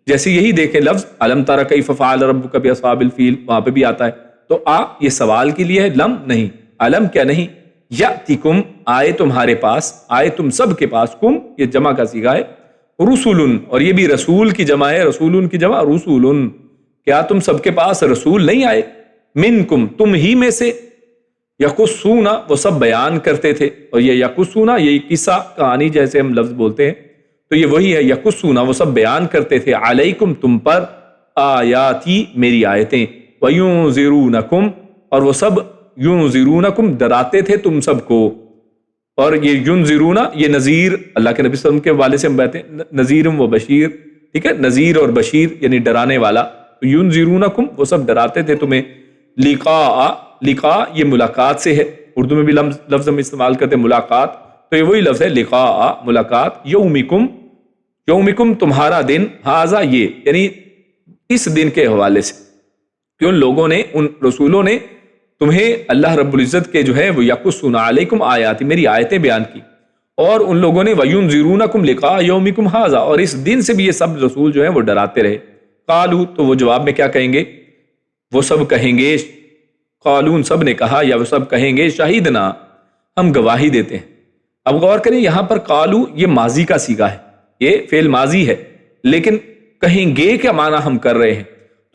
جیسے یہی دیکھیں لفظ الم تر کیف فعل ربک باصحاب الفیل، وہاں پہ بھی آتا ہے، تو یہ سوال کے لیے ہے، لم نہیں، الم کیا نہیں، یاتکم، آئے تمہارے پاس، آئے تم سب کے پاس، کم یہ جمع کا صیغہ ہے، رسول، اور یہ بھی رسول کی جمع ہے، رسول کی جمع رسول، کیا تم سب کے پاس رسول نہیں آئے، منکم، تم ہی میں سے، یقصون، وہ سب بیان کرتے تھے، اور یہ یقصون، یہ قصہ کہانی جیسے ہم لفظ بولتے ہیں، تو یہ وہی ہے، یقصون، وہ سب بیان کرتے تھے، علیکم، تم پر، آیاتی میری آیتیں، وَيُنذِرُونَكُمْ اور وہ سب يُنذِرُونَكُمْ ڈراتے تھے تم سب کو. اور یہ ينذرون یہ نذیر اللہ کے نبی صلی اللہ علیہ وسلم کے والے سے ہم باتیں نذیر و بشیر، ٹھیک ہے، نذیر اور بشیر یعنی ڈرانے والا. ينذرونکم وہ سب ڈراتے تھے تمہیں. لقاء یہ ملاقات سے ہے، اردو میں بھی لفظ ہم استعمال کرتے ہیں ملاقات، تو یہ وہی لفظ ہے لقاء ملاقات. یومکم تمہارا دن، ھذا یہ یعنی اس دن کے حوالے سے کہ ان لوگوں نے ان رسولوں نے تمہیں اللہ رب العزت کے جو ہے وہ یقصون علیکم آیاتی میری آیتیں بیان کی، اور ان لوگوں نے وَيُنذِرُونَكُمْ لِقَاءَ يَوْمِكُمْ هَذَا اور اس دن سے بھی یہ سب رسول جو ہیں وہ ڈراتے رہے. قالوا تو وہ جواب میں کیا کہیں گے؟ وہ سب کہیں گے، قالون سب نے کہا یا وہ سب کہیں گے شہیدنا ہم گواہی دیتے ہیں. اب غور کریں یہاں پر قالو یہ ماضی کا صیغہ ہے، یہ فعل ماضی ہے، لیکن کہیں گے کیا معنی ہم کر رہے ہیں؟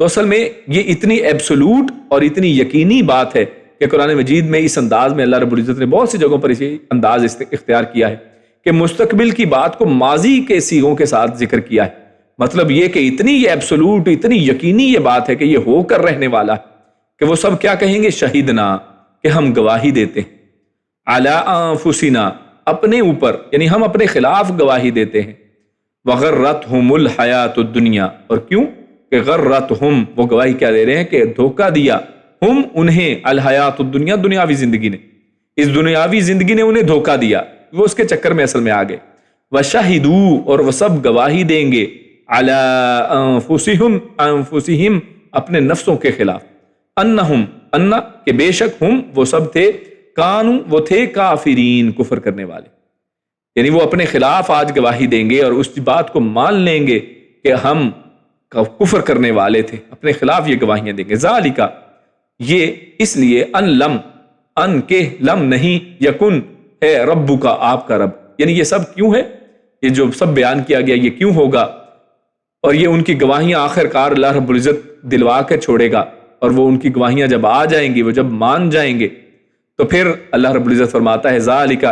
تو اصل میں یہ اتنی ایبسولوٹ اور اتنی یقینی بات ہے کہ قرآن مجید میں اس انداز میں اللہ رب العزت نے بہت سی جگہوں پر اسی انداز اختیار کیا ہے کہ مستقبل کی بات کو ماضی کے صیغوں کے ساتھ ذکر کیا ہے. مطلب یہ کہ اتنی یہ ایبسولوٹ اتنی یقینی یہ بات ہے کہ یہ ہو کر رہنے والا ہے کہ وہ سب کیا کہیں گے؟ شہیدنا کہ ہم گواہی دیتے ہیں، علی انفسنا اپنے اوپر یعنی ہم اپنے خلاف گواہی دیتے ہیں. وغرتہم الحیات الدنیا اور کیوں کہ غرتہم وہ گواہی کیا دے رہے ہیں کہ دھوکہ دیا ہم انہیں الحیات الدنیا دنیاوی زندگی نے، اس دنیاوی زندگی نے انہیں دھوکہ دیا، وہ اس کے چکر میں اصل میں آ گئے. وشہدوا اور وہ سب گواہی دیں گے علی انفسہم اپنے نفسوں کے خلاف، انہم کہ بے شک ہم وہ سب تھے، کانو وہ تھے کافرین کفر کرنے والے، یعنی وہ اپنے خلاف آج گواہی دیں گے اور اس بات کو مان لیں گے کہ ہم کفر کرنے والے تھے، اپنے خلاف یہ گواہیاں دیں گے. ذالک یہ اس لیے ان کے لم نہیں یکن ہے ربو کا آپ کا رب، یعنی یہ سب کیوں ہے، یہ جو سب بیان کیا گیا یہ کیوں ہوگا، اور یہ ان کی گواہیاں آخر کار اللہ رب العزت دلوا کر چھوڑے گا، اور وہ ان کی گواہیاں جب آ جائیں گی، وہ جب مان جائیں گے تو پھر اللہ رب العزت فرماتا ہے ذالک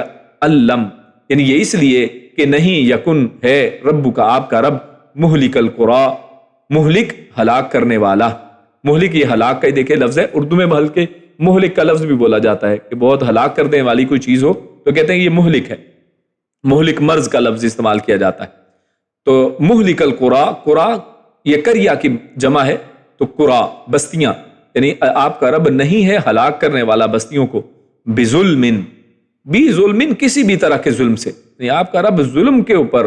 الم یعنی یہ اس لیے کہ نہیں یکن ہے رب کا آپ کا رب مہلک القریٰ مہلک ہلاک کرنے والا. مہلک یہ ہلاک کا ہی دیکھیں لفظ ہے، اردو میں بلکہ مہلک کا لفظ بھی بولا جاتا ہے کہ بہت ہلاک کر دینے والی کوئی چیز ہو تو کہتے ہیں یہ مہلک ہے، مہلک مرض کا لفظ استعمال کیا جاتا ہے. تو مہلک القریٰ، قریٰ یہ قریہ کی جمع ہے، تو قریٰ بستیاں، یعنی آپ کا رب نہیں ہے ہلاک کرنے والا بستیوں کو، بظلم کسی بھی طرح کے ظلم سے، یعنی آپ کا رب ظلم کے اوپر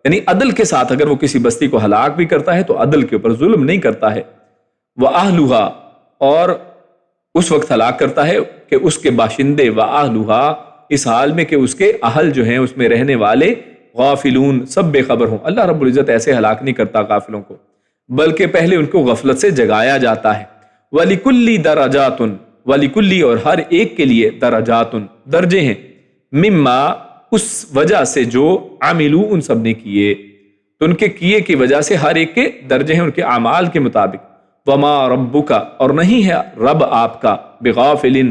یعنی عدل کے ساتھ اگر وہ کسی بستی کو ہلاک بھی کرتا ہے تو عدل کے اوپر ظلم نہیں کرتا ہے. وَأَهْلُهَا اور اس وقت ہلاک کرتا ہے کہ اس کے باشندے وَأَهْلُهَا اس حال میں کہ اس کے اہل جو ہیں اس میں رہنے والے غافلون سب بے خبر ہوں. اللہ رب العزت ایسے ہلاک نہیں کرتا غافلوں کو، بلکہ پہلے ان کو غفلت سے جگایا جاتا ہے. وَلِكُلِّ دَرَجَاتٌ وَلِكُلِّ اور ہر ایک کے لیے درجات درجے ہیں، مما اس وجہ سے جو عملو ان سب نے کیے، تو ان کے کیے کی وجہ سے ہر ایک کے درجے ہیں ان کے اعمال کے مطابق. وما ربک اور نہیں ہے رب آپ کا بغافل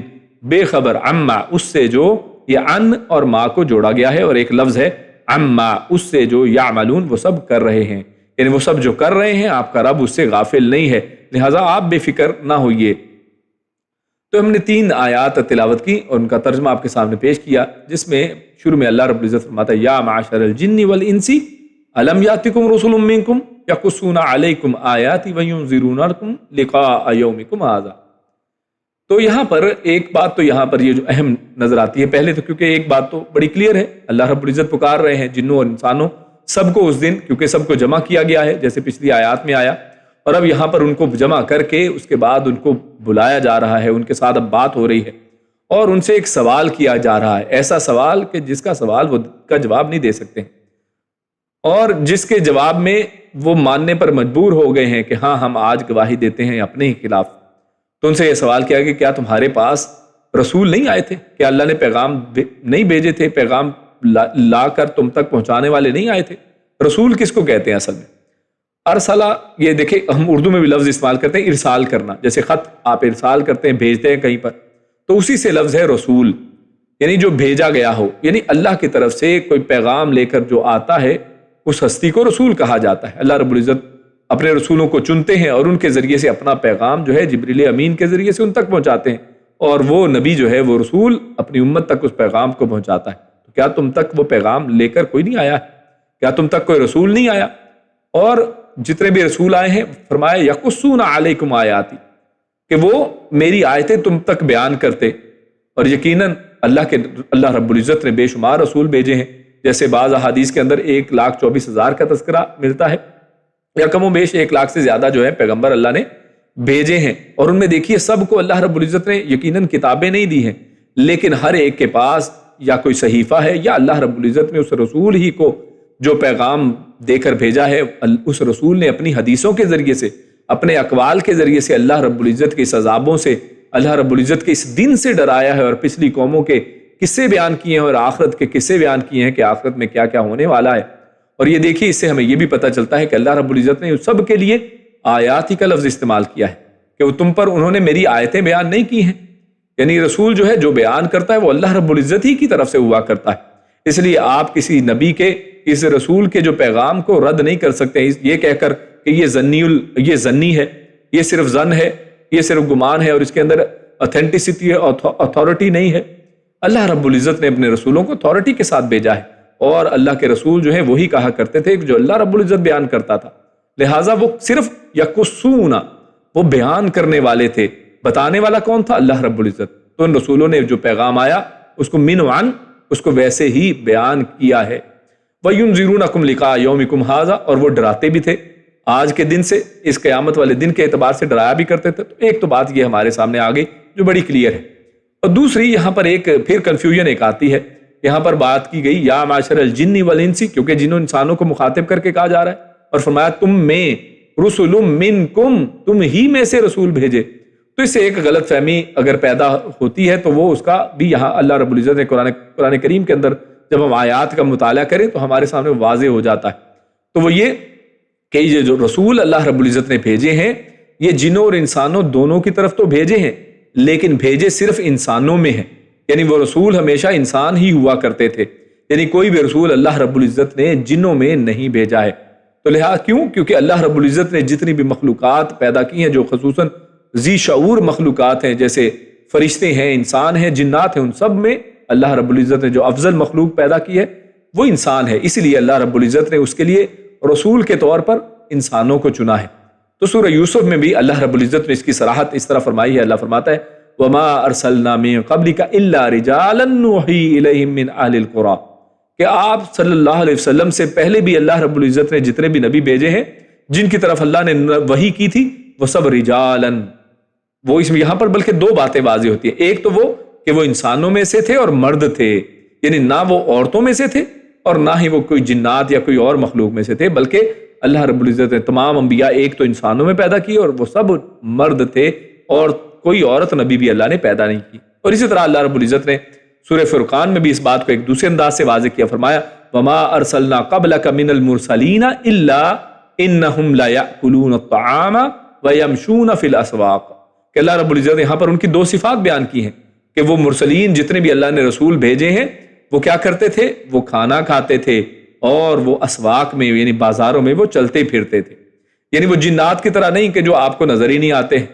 بے خبر عما اس سے جو یہ ان اور ما کو جوڑا گیا ہے اور ایک لفظ ہے عما اس سے جو یعملون وہ سب کر رہے ہیں، یعنی وہ سب جو کر رہے ہیں آپ کا رب اس سے غافل نہیں ہے، لہٰذا آپ بے فکر نہ ہوئیے. تو ہم نے 3 آیات تلاوت کی اور ان کا ترجمہ آپ کے سامنے پیش کیا، جس میں شروع میں اللہ رب العزت فرماتا ہے یا معاشر الجن والانس الم یاتکم رسل منکم یقصون علیکم آیاتی وینذرونکم لقاء یومکم ھذا. تو یہاں پر ایک بات تو یہاں پر یہ جو اہم نظر آتی ہے، پہلے تو کیونکہ ایک بات تو بڑی کلیئر ہے، اللہ رب العزت پکار رہے ہیں جنوں اور انسانوں سب کو اس دن، کیونکہ سب کو جمع کیا گیا ہے جیسے پچھلی آیات میں آیا، اور اب یہاں پر ان کو جمع کر کے اس کے بعد ان کو بلایا جا رہا ہے، ان کے ساتھ اب بات ہو رہی ہے اور ان سے ایک سوال کیا جا رہا ہے، ایسا سوال کہ جس کا سوال وہ کا جواب نہیں دے سکتے ہیں، اور جس کے جواب میں وہ ماننے پر مجبور ہو گئے ہیں کہ ہاں ہم آج گواہی دیتے ہیں اپنے ہی خلاف. تو ان سے یہ سوال کیا کہ کیا تمہارے پاس رسول نہیں آئے تھے؟ کیا اللہ نے پیغام نہیں بھیجے تھے؟ پیغام لا کر تم تک پہنچانے والے نہیں آئے تھے؟ رسول کس کو کہتے ہیں اصل میں؟ ارسلہ، یہ دیکھیں ہم اردو میں بھی لفظ استعمال کرتے ہیں ارسال کرنا، جیسے خط آپ ارسال کرتے ہیں بھیجتے ہیں کہیں پر، تو اسی سے لفظ ہے رسول، یعنی جو بھیجا گیا ہو، یعنی اللہ کی طرف سے کوئی پیغام لے کر جو آتا ہے اس ہستی کو رسول کہا جاتا ہے. اللہ رب العزت اپنے رسولوں کو چنتے ہیں اور ان کے ذریعے سے اپنا پیغام جو ہے جبریل امین کے ذریعے سے ان تک پہنچاتے ہیں، اور وہ نبی جو ہے وہ رسول اپنی امت تک اس پیغام کو پہنچاتا ہے۔ تو کیا تم تک وہ پیغام لے کر کوئی نہیں آیا؟ کیا تم تک کوئی رسول نہیں آیا؟ اور جتنے بھی رسول آئے ہیں فرمایا یقصون علیکم آیاتی، کہ وہ میری آیتیں تم تک بیان کرتے۔ اور یقیناً اللہ رب العزت نے بے شمار رسول بھیجے ہیں، جیسے بعض احادیث کے اندر 1,24,000 کا تذکرہ ملتا ہے، یا کم و بیش 1 لاکھ سے زیادہ جو ہے پیغمبر اللہ نے بھیجے ہیں۔ اور ان میں دیکھیے سب کو اللہ رب العزت نے یقیناً کتابیں نہیں دی ہیں، لیکن ہر ایک کے پاس یا کوئی صحیفہ ہے، یا اللہ رب العزت نے اس رسول ہی کو جو پیغام دے کر بھیجا ہے، اس رسول نے اپنی حدیثوں کے ذریعے سے، اپنے اقوال کے ذریعے سے اللہ رب العزت کے اس عذابوں سے، اللہ رب العزت کے اس دن سے ڈرایا ہے، اور پچھلی قوموں کے قصے بیان کیے ہیں اور آخرت کے قصے بیان کیے ہیں کہ آخرت میں کیا کیا ہونے والا ہے۔ اور یہ دیکھیے اس سے ہمیں یہ بھی پتہ چلتا ہے کہ اللہ رب العزت نے سب کے لیے آیاتی کا لفظ استعمال کیا ہے، کہ وہ تم پر انہوں نے میری آیتیں بیان نہیں کی ہیں، یعنی رسول جو ہے جو بیان کرتا ہے وہ اللہ رب العزت ہی کی طرف سے ہوا کرتا ہے۔ اس لیے آپ کسی نبی کے، اس رسول کے جو پیغام کو رد نہیں کر سکتے یہ کہہ کر کہ یہ ظنی ہے، یہ صرف ظن ہے، یہ صرف گمان ہے، اور اس کے اندر اتھینٹسٹی ہے، اتھارٹی نہیں ہے۔ اللہ رب العزت نے اپنے رسولوں کو اتھارٹی کے ساتھ بھیجا ہے، اور اللہ کے رسول جو ہیں وہی کہا کرتے تھے جو اللہ رب العزت بیان کرتا تھا، لہٰذا وہ صرف یقصون، وہ بیان کرنے والے تھے۔ بتانے والا کون تھا؟ اللہ رب العزت۔ تو ان رسولوں نے جو پیغام آیا اس کو من وعن، اس کو ویسے ہی بیان کیا ہے۔ وَيُنذِرُونَكُمْ لِقَاءَ يَوْمِكُمْ هَذَا، اور وہ ڈراتے بھی تھے آج کے دن سے، اس قیامت والے دن کے اعتبار سے ڈرایا بھی کرتے تھے۔ تو ایک تو بات یہ ہمارے سامنے آ گئی جو بڑی کلیئر ہے، اور دوسری یہاں پر ایک پھر کنفیوژن ایک آتی ہے۔ یہاں پر بات کی گئی یا معاشر الجن والانس، کیونکہ جنوں انسانوں کو مخاطب کر کے کہا جا رہا ہے، اور فرمایا تم میں رسل منکم، تم ہی میں سے رسول بھیجے۔ تو اس سے ایک غلط فہمی اگر پیدا ہوتی ہے تو وہ اس کا بھی یہاں اللہ رب العزت نے قرآن کریم کے اندر جب ہم آیات کا مطالعہ کریں تو ہمارے سامنے واضح ہو جاتا ہے۔ تو وہ یہ کہ یہ جو رسول اللہ رب العزت نے بھیجے ہیں یہ جنوں اور انسانوں دونوں کی طرف تو بھیجے ہیں، لیکن بھیجے صرف انسانوں میں ہیں، یعنی وہ رسول ہمیشہ انسان ہی ہوا کرتے تھے، یعنی کوئی بھی رسول اللہ رب العزت نے جنوں میں نہیں بھیجا ہے۔ تو لہٰذا کیونکہ اللہ رب العزت نے جتنی بھی مخلوقات پیدا کی ہیں جو خصوصاً ذی شعور مخلوقات ہیں، جیسے فرشتے ہیں، انسان ہیں، جنات ہیں، ان سب میں اللہ رب العزت نے جو افضل مخلوق پیدا کی ہے وہ انسان ہے، اس لیے اللہ رب العزت نے اس کے لیے رسول کے طور پر انسانوں کو چنا ہے۔ تو سورہ یوسف میں بھی اللہ رب العزت نے اس کی صراحت اس طرح فرمائی ہے، اللہ فرماتا ہے وَمَا أَرْسَلْنَا مِن قَبْلِكَ إِلَّا رِجَالًا نُوحِي إِلَيْهِم مِّنْ أَهْلِ الْقُرَىٰ، کہ آپ صلی اللہ علیہ وسلم سے پہلے بھی اللہ رب العزت نے جتنے بھی نبی بھیجے ہیں جن کی طرف اللہ نے وحی کی تھی وہ سب رجالن، وہ اس میں یہاں پر بلکہ دو باتیں واضح ہوتی ہیں۔ ایک تو وہ کہ وہ انسانوں میں سے تھے اور مرد تھے، یعنی نہ وہ عورتوں میں سے تھے اور نہ ہی وہ کوئی جنات یا کوئی اور مخلوق میں سے تھے، بلکہ اللہ رب العزت نے تمام انبیاء ایک تو انسانوں میں پیدا کیے اور وہ سب مرد تھے، اور کوئی عورت نبی بھی اللہ نے پیدا نہیں کی۔ اور اسی طرح اللہ رب العزت نے سورہ فرقان میں بھی اس بات کو ایک دوسرے انداز سے واضح کیا، فرمایا وَمَا أَرْسَلْنَا قَبْلَكَ مِنَ الْمُرْسَلِينَ إِلَّا إِنَّهُمْ لَيَأْكُلُونَ الطَّعَامَ وَيَمْشُونَ فِي الْأَسْوَاقِ، کہ اللہ رب العزت نے یہاں پر ان کی دو صفات بیان کی ہیں کہ وہ مرسلین جتنے بھی اللہ نے رسول بھیجے ہیں وہ کیا کرتے تھے؟ وہ کھانا کھاتے تھے اور وہ اسواق میں یعنی بازاروں میں وہ چلتے پھرتے تھے، یعنی وہ جنات کی طرح نہیں کہ جو آپ کو نظر ہی نہیں آتے ہیں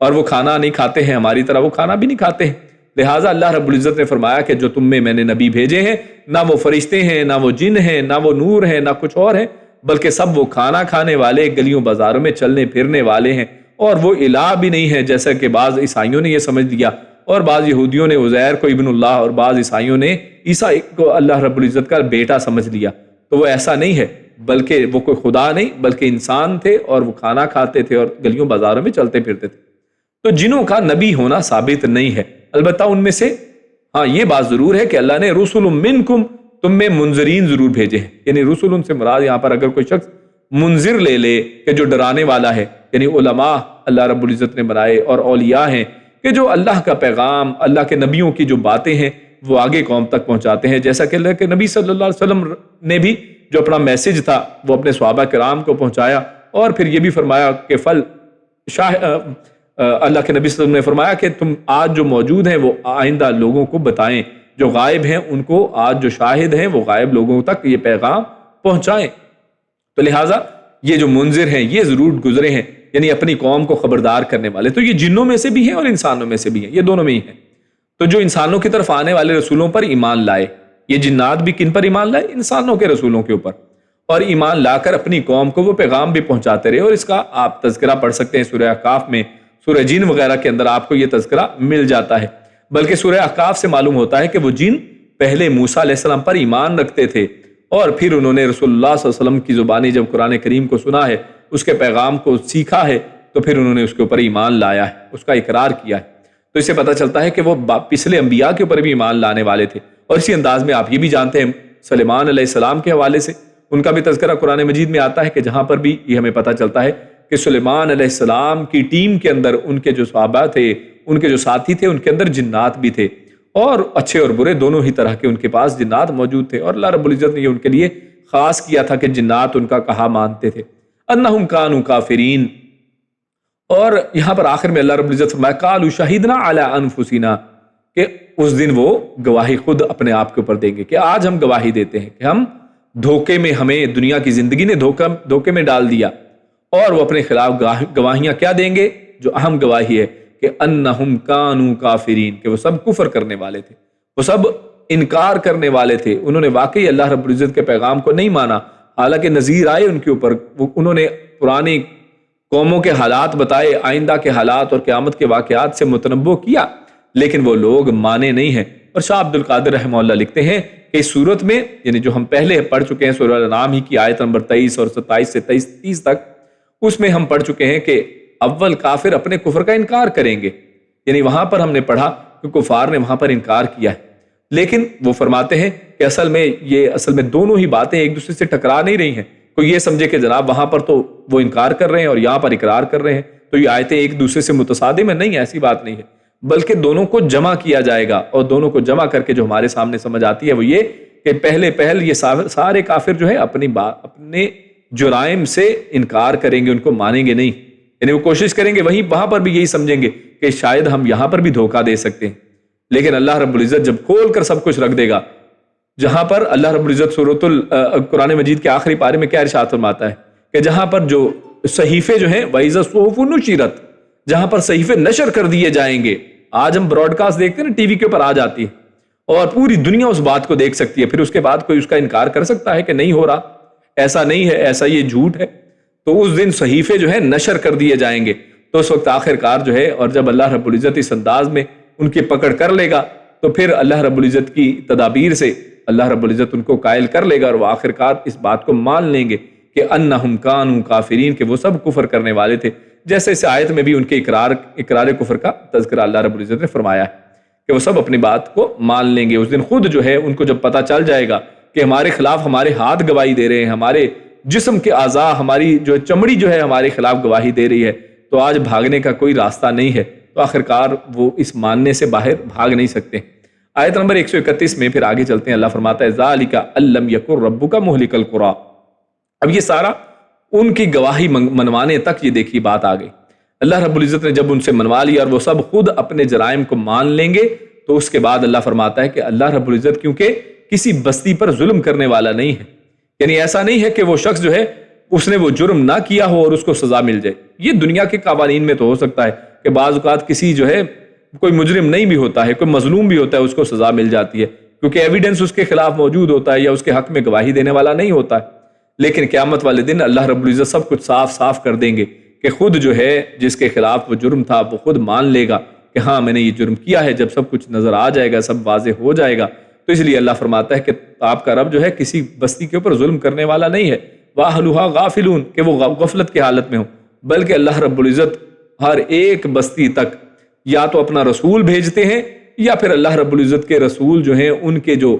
اور وہ کھانا نہیں کھاتے ہیں، ہماری طرح وہ کھانا بھی نہیں کھاتے ہیں۔ لہٰذا اللہ رب العزت نے فرمایا کہ جو تم میں نے نبی بھیجے ہیں نہ وہ فرشتے ہیں، نہ وہ جن ہیں، نہ وہ نور ہیں، نہ کچھ اور ہیں، بلکہ سب وہ کھانا کھانے والے، گلیوں بازاروں میں چلنے پھرنے والے ہیں، اور وہ الہ بھی نہیں ہے جیسا کہ بعض عیسائیوں نے یہ سمجھ لیا، اور بعض یہودیوں نے عزیر کو ابن اللہ اور بعض عیسائیوں نے عیسیٰ کو اللہ رب العزت کا بیٹا سمجھ لیا۔ تو وہ ایسا نہیں ہے، بلکہ وہ کوئی خدا نہیں بلکہ انسان تھے، اور وہ کھانا کھاتے تھے اور گلیوں بازاروں میں چلتے پھرتے تھے۔ تو جنوں کا نبی ہونا ثابت نہیں ہے، البتہ ان میں سے ہاں یہ بات ضرور ہے کہ اللہ نے رسل منکم، تم میں منذرین ضرور بھیجے ہیں، یعنی رسل ان سے مراد یہاں پر اگر کوئی شخص منذر لے لے کہ جو ڈرانے والا ہے، یعنی علماء اللہ رب العزت نے بنائے اور اولیاء ہیں کہ جو اللہ کا پیغام، اللہ کے نبیوں کی جو باتیں ہیں وہ آگے قوم تک پہنچاتے ہیں، جیسا کہ اللہ کے نبی صلی اللہ علیہ وسلم نے بھی جو اپنا میسج تھا وہ اپنے صحابہ کرام کو پہنچایا، اور پھر یہ بھی فرمایا کہ اللہ کے نبی صلی اللہ علیہ وسلم نے فرمایا کہ تم آج جو موجود ہیں وہ آئندہ لوگوں کو بتائیں، جو غائب ہیں ان کو آج جو شاہد ہیں وہ غائب لوگوں تک یہ پیغام پہنچائیں۔ تو لہٰذا یہ جو منذر ہیں یہ ضرور گزرے ہیں، یعنی اپنی قوم کو خبردار کرنے والے۔ تو یہ جنوں میں سے بھی ہیں اور انسانوں میں سے بھی ہیں، یہ دونوں میں ہی ہیں۔ تو جو انسانوں کی طرف آنے والے رسولوں پر ایمان لائے، یہ جنات بھی کن پر ایمان لائے؟ انسانوں کے رسولوں کے اوپر، اور ایمان لا کر اپنی قوم کو وہ پیغام بھی پہنچاتے رہے۔ اور اس کا آپ تذکرہ پڑھ سکتے ہیں سورہ احقاف میں، سورہ جن وغیرہ کے اندر آپ کو یہ تذکرہ مل جاتا ہے۔ بلکہ سورہ احقاف سے معلوم ہوتا ہے کہ وہ جن پہلے موسیٰ علیہ السلام پر ایمان رکھتے تھے، اور پھر انہوں نے رسول اللہ صلی اللہ علیہ وسلم کی زبانی جب قرآن کریم کو سنا ہے، اس کے پیغام کو سیکھا ہے، تو پھر انہوں نے اس کے اوپر ایمان لایا ہے، اس کا اقرار کیا ہے۔ تو اس سے پتہ چلتا ہے کہ وہ پچھلے انبیاء کے اوپر بھی ایمان لانے والے تھے۔ اور اسی انداز میں آپ یہ بھی جانتے ہیں سلیمان علیہ السلام کے حوالے سے ان کا بھی تذکرہ قرآن مجید میں آتا ہے کہ جہاں پر بھی یہ ہمیں پتہ چلتا ہے کہ سلیمان علیہ السلام کی ٹیم کے اندر ان کے جو صحابہ تھے، ان کے جو ساتھی تھے، ان کے اندر جنات بھی تھے، اور اچھے اور برے دونوں ہی طرح کے ان کے پاس جنات موجود تھے۔ اور اللہ رب العزت نے یہ ان کے لیے خاص کیا تھا کہ جنات ان کا کہا مانتے تھے، انہم کانوا کافرین۔ اور یہاں پر آخر میں اللہ رب العزت فرمایا قالوا شہدنا علی انفسنا، کہ اس دن وہ گواہی خود اپنے آپ کے اوپر دیں گے، کہ آج ہم گواہی دیتے ہیں کہ ہم دھوکے میں، ہمیں دنیا کی زندگی نے دھوکے میں ڈال دیا۔ اور وہ اپنے خلاف گواہیاں کیا دیں گے؟ جو اہم گواہی ہے کہ انہم کانوا کافرین، کہ وہ سب کفر کرنے والے تھے، وہ سب انکار کرنے والے تھے، انہوں نے واقعی اللہ رب العزت کے پیغام کو نہیں مانا، حالانکہ نذیر آئے ان کے اوپر، انہوں نے پرانی قوموں کے حالات بتائے، آئندہ کے حالات اور قیامت کے واقعات سے متنبع کیا، لیکن وہ لوگ مانے نہیں ہیں۔ اور شاہ عبد القادر رحمہ اللہ لکھتے ہیں کہ اس صورت میں، یعنی جو ہم پہلے پڑھ چکے ہیں سورہ الانعام ہی کی آیت نمبر 23 اور 27 سے 30 تک، اس میں ہم پڑھ چکے ہیں کہ اول کافر اپنے کفر کا انکار کریں گے، یعنی وہاں پر ہم نے پڑھا کہ کفار نے وہاں پر انکار کیا ہے، لیکن وہ فرماتے ہیں کہ اصل میں دونوں ہی باتیں ایک دوسرے سے ٹکرا نہیں رہی ہیں۔ کوئی یہ سمجھے کہ جناب وہاں پر تو وہ انکار کر رہے ہیں اور یہاں پر اقرار کر رہے ہیں، تو یہ آیتیں ایک دوسرے سے متصادم ہیں، نہیں، ایسی بات نہیں ہے، بلکہ دونوں کو جمع کیا جائے گا، اور دونوں کو جمع کر کے جو ہمارے سامنے سمجھ آتی ہے وہ یہ کہ پہل یہ سارے کافر جو ہے اپنے جرائم سے انکار کریں گے، ان کو مانیں گے نہیں، یعنی وہ کوشش کریں گے، وہاں پر بھی یہی سمجھیں گے کہ شاید ہم یہاں پر بھی دھوکہ دے سکتے ہیں، لیکن اللہ رب العزت جب کھول کر سب کچھ رکھ دے گا، جہاں پر اللہ رب العزت سورۃ قرآن مجید کے آخری پارے میں کیا ارشاد فرماتا ہے کہ جہاں پر جو صحیفے جو ہیں وَإِذَا الصُّحُفُ نُشِرَتْ، جہاں پر صحیفے نشر کر دیے جائیں گے، آج ہم براڈ کاسٹ دیکھتے ہیں نا، ٹی وی کے اوپر آ جاتی ہے اور پوری دنیا اس بات کو دیکھ سکتی ہے، پھر اس کے بعد کوئی اس کا انکار کر سکتا ہے کہ نہیں ہو رہا، ایسا نہیں ہے، ایسا یہ جھوٹ ہے؟ تو اس دن صحیفے جو ہے نشر کر دیے جائیں گے، تو اس وقت آخر کار جو ہے، اور جب اللہ رب العزت اس انداز میں ان کی پکڑ کر لے گا، تو پھر اللہ رب العزت کی تدابیر سے اللہ رب العزت ان کو قائل کر لے گا، اور وہ آخر کار اس بات کو مان لیں گے کہ انہم کانوا کافرین، کہ وہ سب کفر کرنے والے تھے، جیسے اس آیت میں بھی ان کے اقرار کفر کا تذکرہ اللہ رب العزت نے فرمایا ہے کہ وہ سب اپنی بات کو مان لیں گے۔ اس دن خود جو ہے ان کو جب پتہ چل جائے گا کہ ہمارے خلاف ہمارے ہاتھ گواہی دے رہے ہیں، ہمارے جسم کے اعضاء، ہماری جو چمڑی جو ہے ہمارے خلاف گواہی دے رہی ہے، تو آج بھاگنے کا کوئی راستہ نہیں ہے، تو آخر کار وہ اس ماننے سے باہر بھاگ نہیں سکتے۔ آیت نمبر 131 میں پھر آگے چلتے ہیں، اللہ فرماتا ہے ذَلِكَ أَن لَّمْ يَكُن رَّبُّكَ مُهْلِكَ الْقُرَىٰ۔ اب یہ سارا ان کی گواہی منوانے تک یہ دیکھی بات آ گئی۔ اللہ رب العزت نے جب ان سے منوا لیا اور وہ سب خود اپنے جرائم کو مان لیں گے، تو اس کے بعد اللہ فرماتا ہے کہ اللہ رب العزت کیونکہ کسی بستی پر ظلم کرنے والا نہیں ہے، یعنی ایسا نہیں ہے کہ وہ شخص جو ہے اس نے وہ جرم نہ کیا ہو اور اس کو سزا مل جائے۔ یہ دنیا کے قوانین میں تو ہو سکتا ہے کہ بعض اوقات کسی جو ہے کوئی مجرم نہیں بھی ہوتا ہے، کوئی مظلوم بھی ہوتا ہے، اس کو سزا مل جاتی ہے کیونکہ ایویڈنس اس کے خلاف موجود ہوتا ہے یا اس کے حق میں گواہی دینے والا نہیں ہوتا ہے، لیکن قیامت والے دن اللہ رب العزت سب کچھ صاف کر دیں گے کہ خود جو ہے جس کے خلاف وہ جرم تھا وہ خود مان لے گا کہ ہاں میں نے یہ جرم کیا ہے۔ جب سب کچھ نظر آ جائے گا، سب واضح ہو جائے گا، تو اس لیے اللہ فرماتا ہے کہ آپ کا رب جو ہے کسی بستی کے اوپر ظلم کرنے والا نہیں ہے، وَأَهْلُهَا غَافِلُونَ، کہ وہ غفلت کی حالت میں ہوں، بلکہ اللہ رب العزت ہر ایک بستی تک یا تو اپنا رسول بھیجتے ہیں، یا پھر اللہ رب العزت کے رسول جو ہیں ان کے جو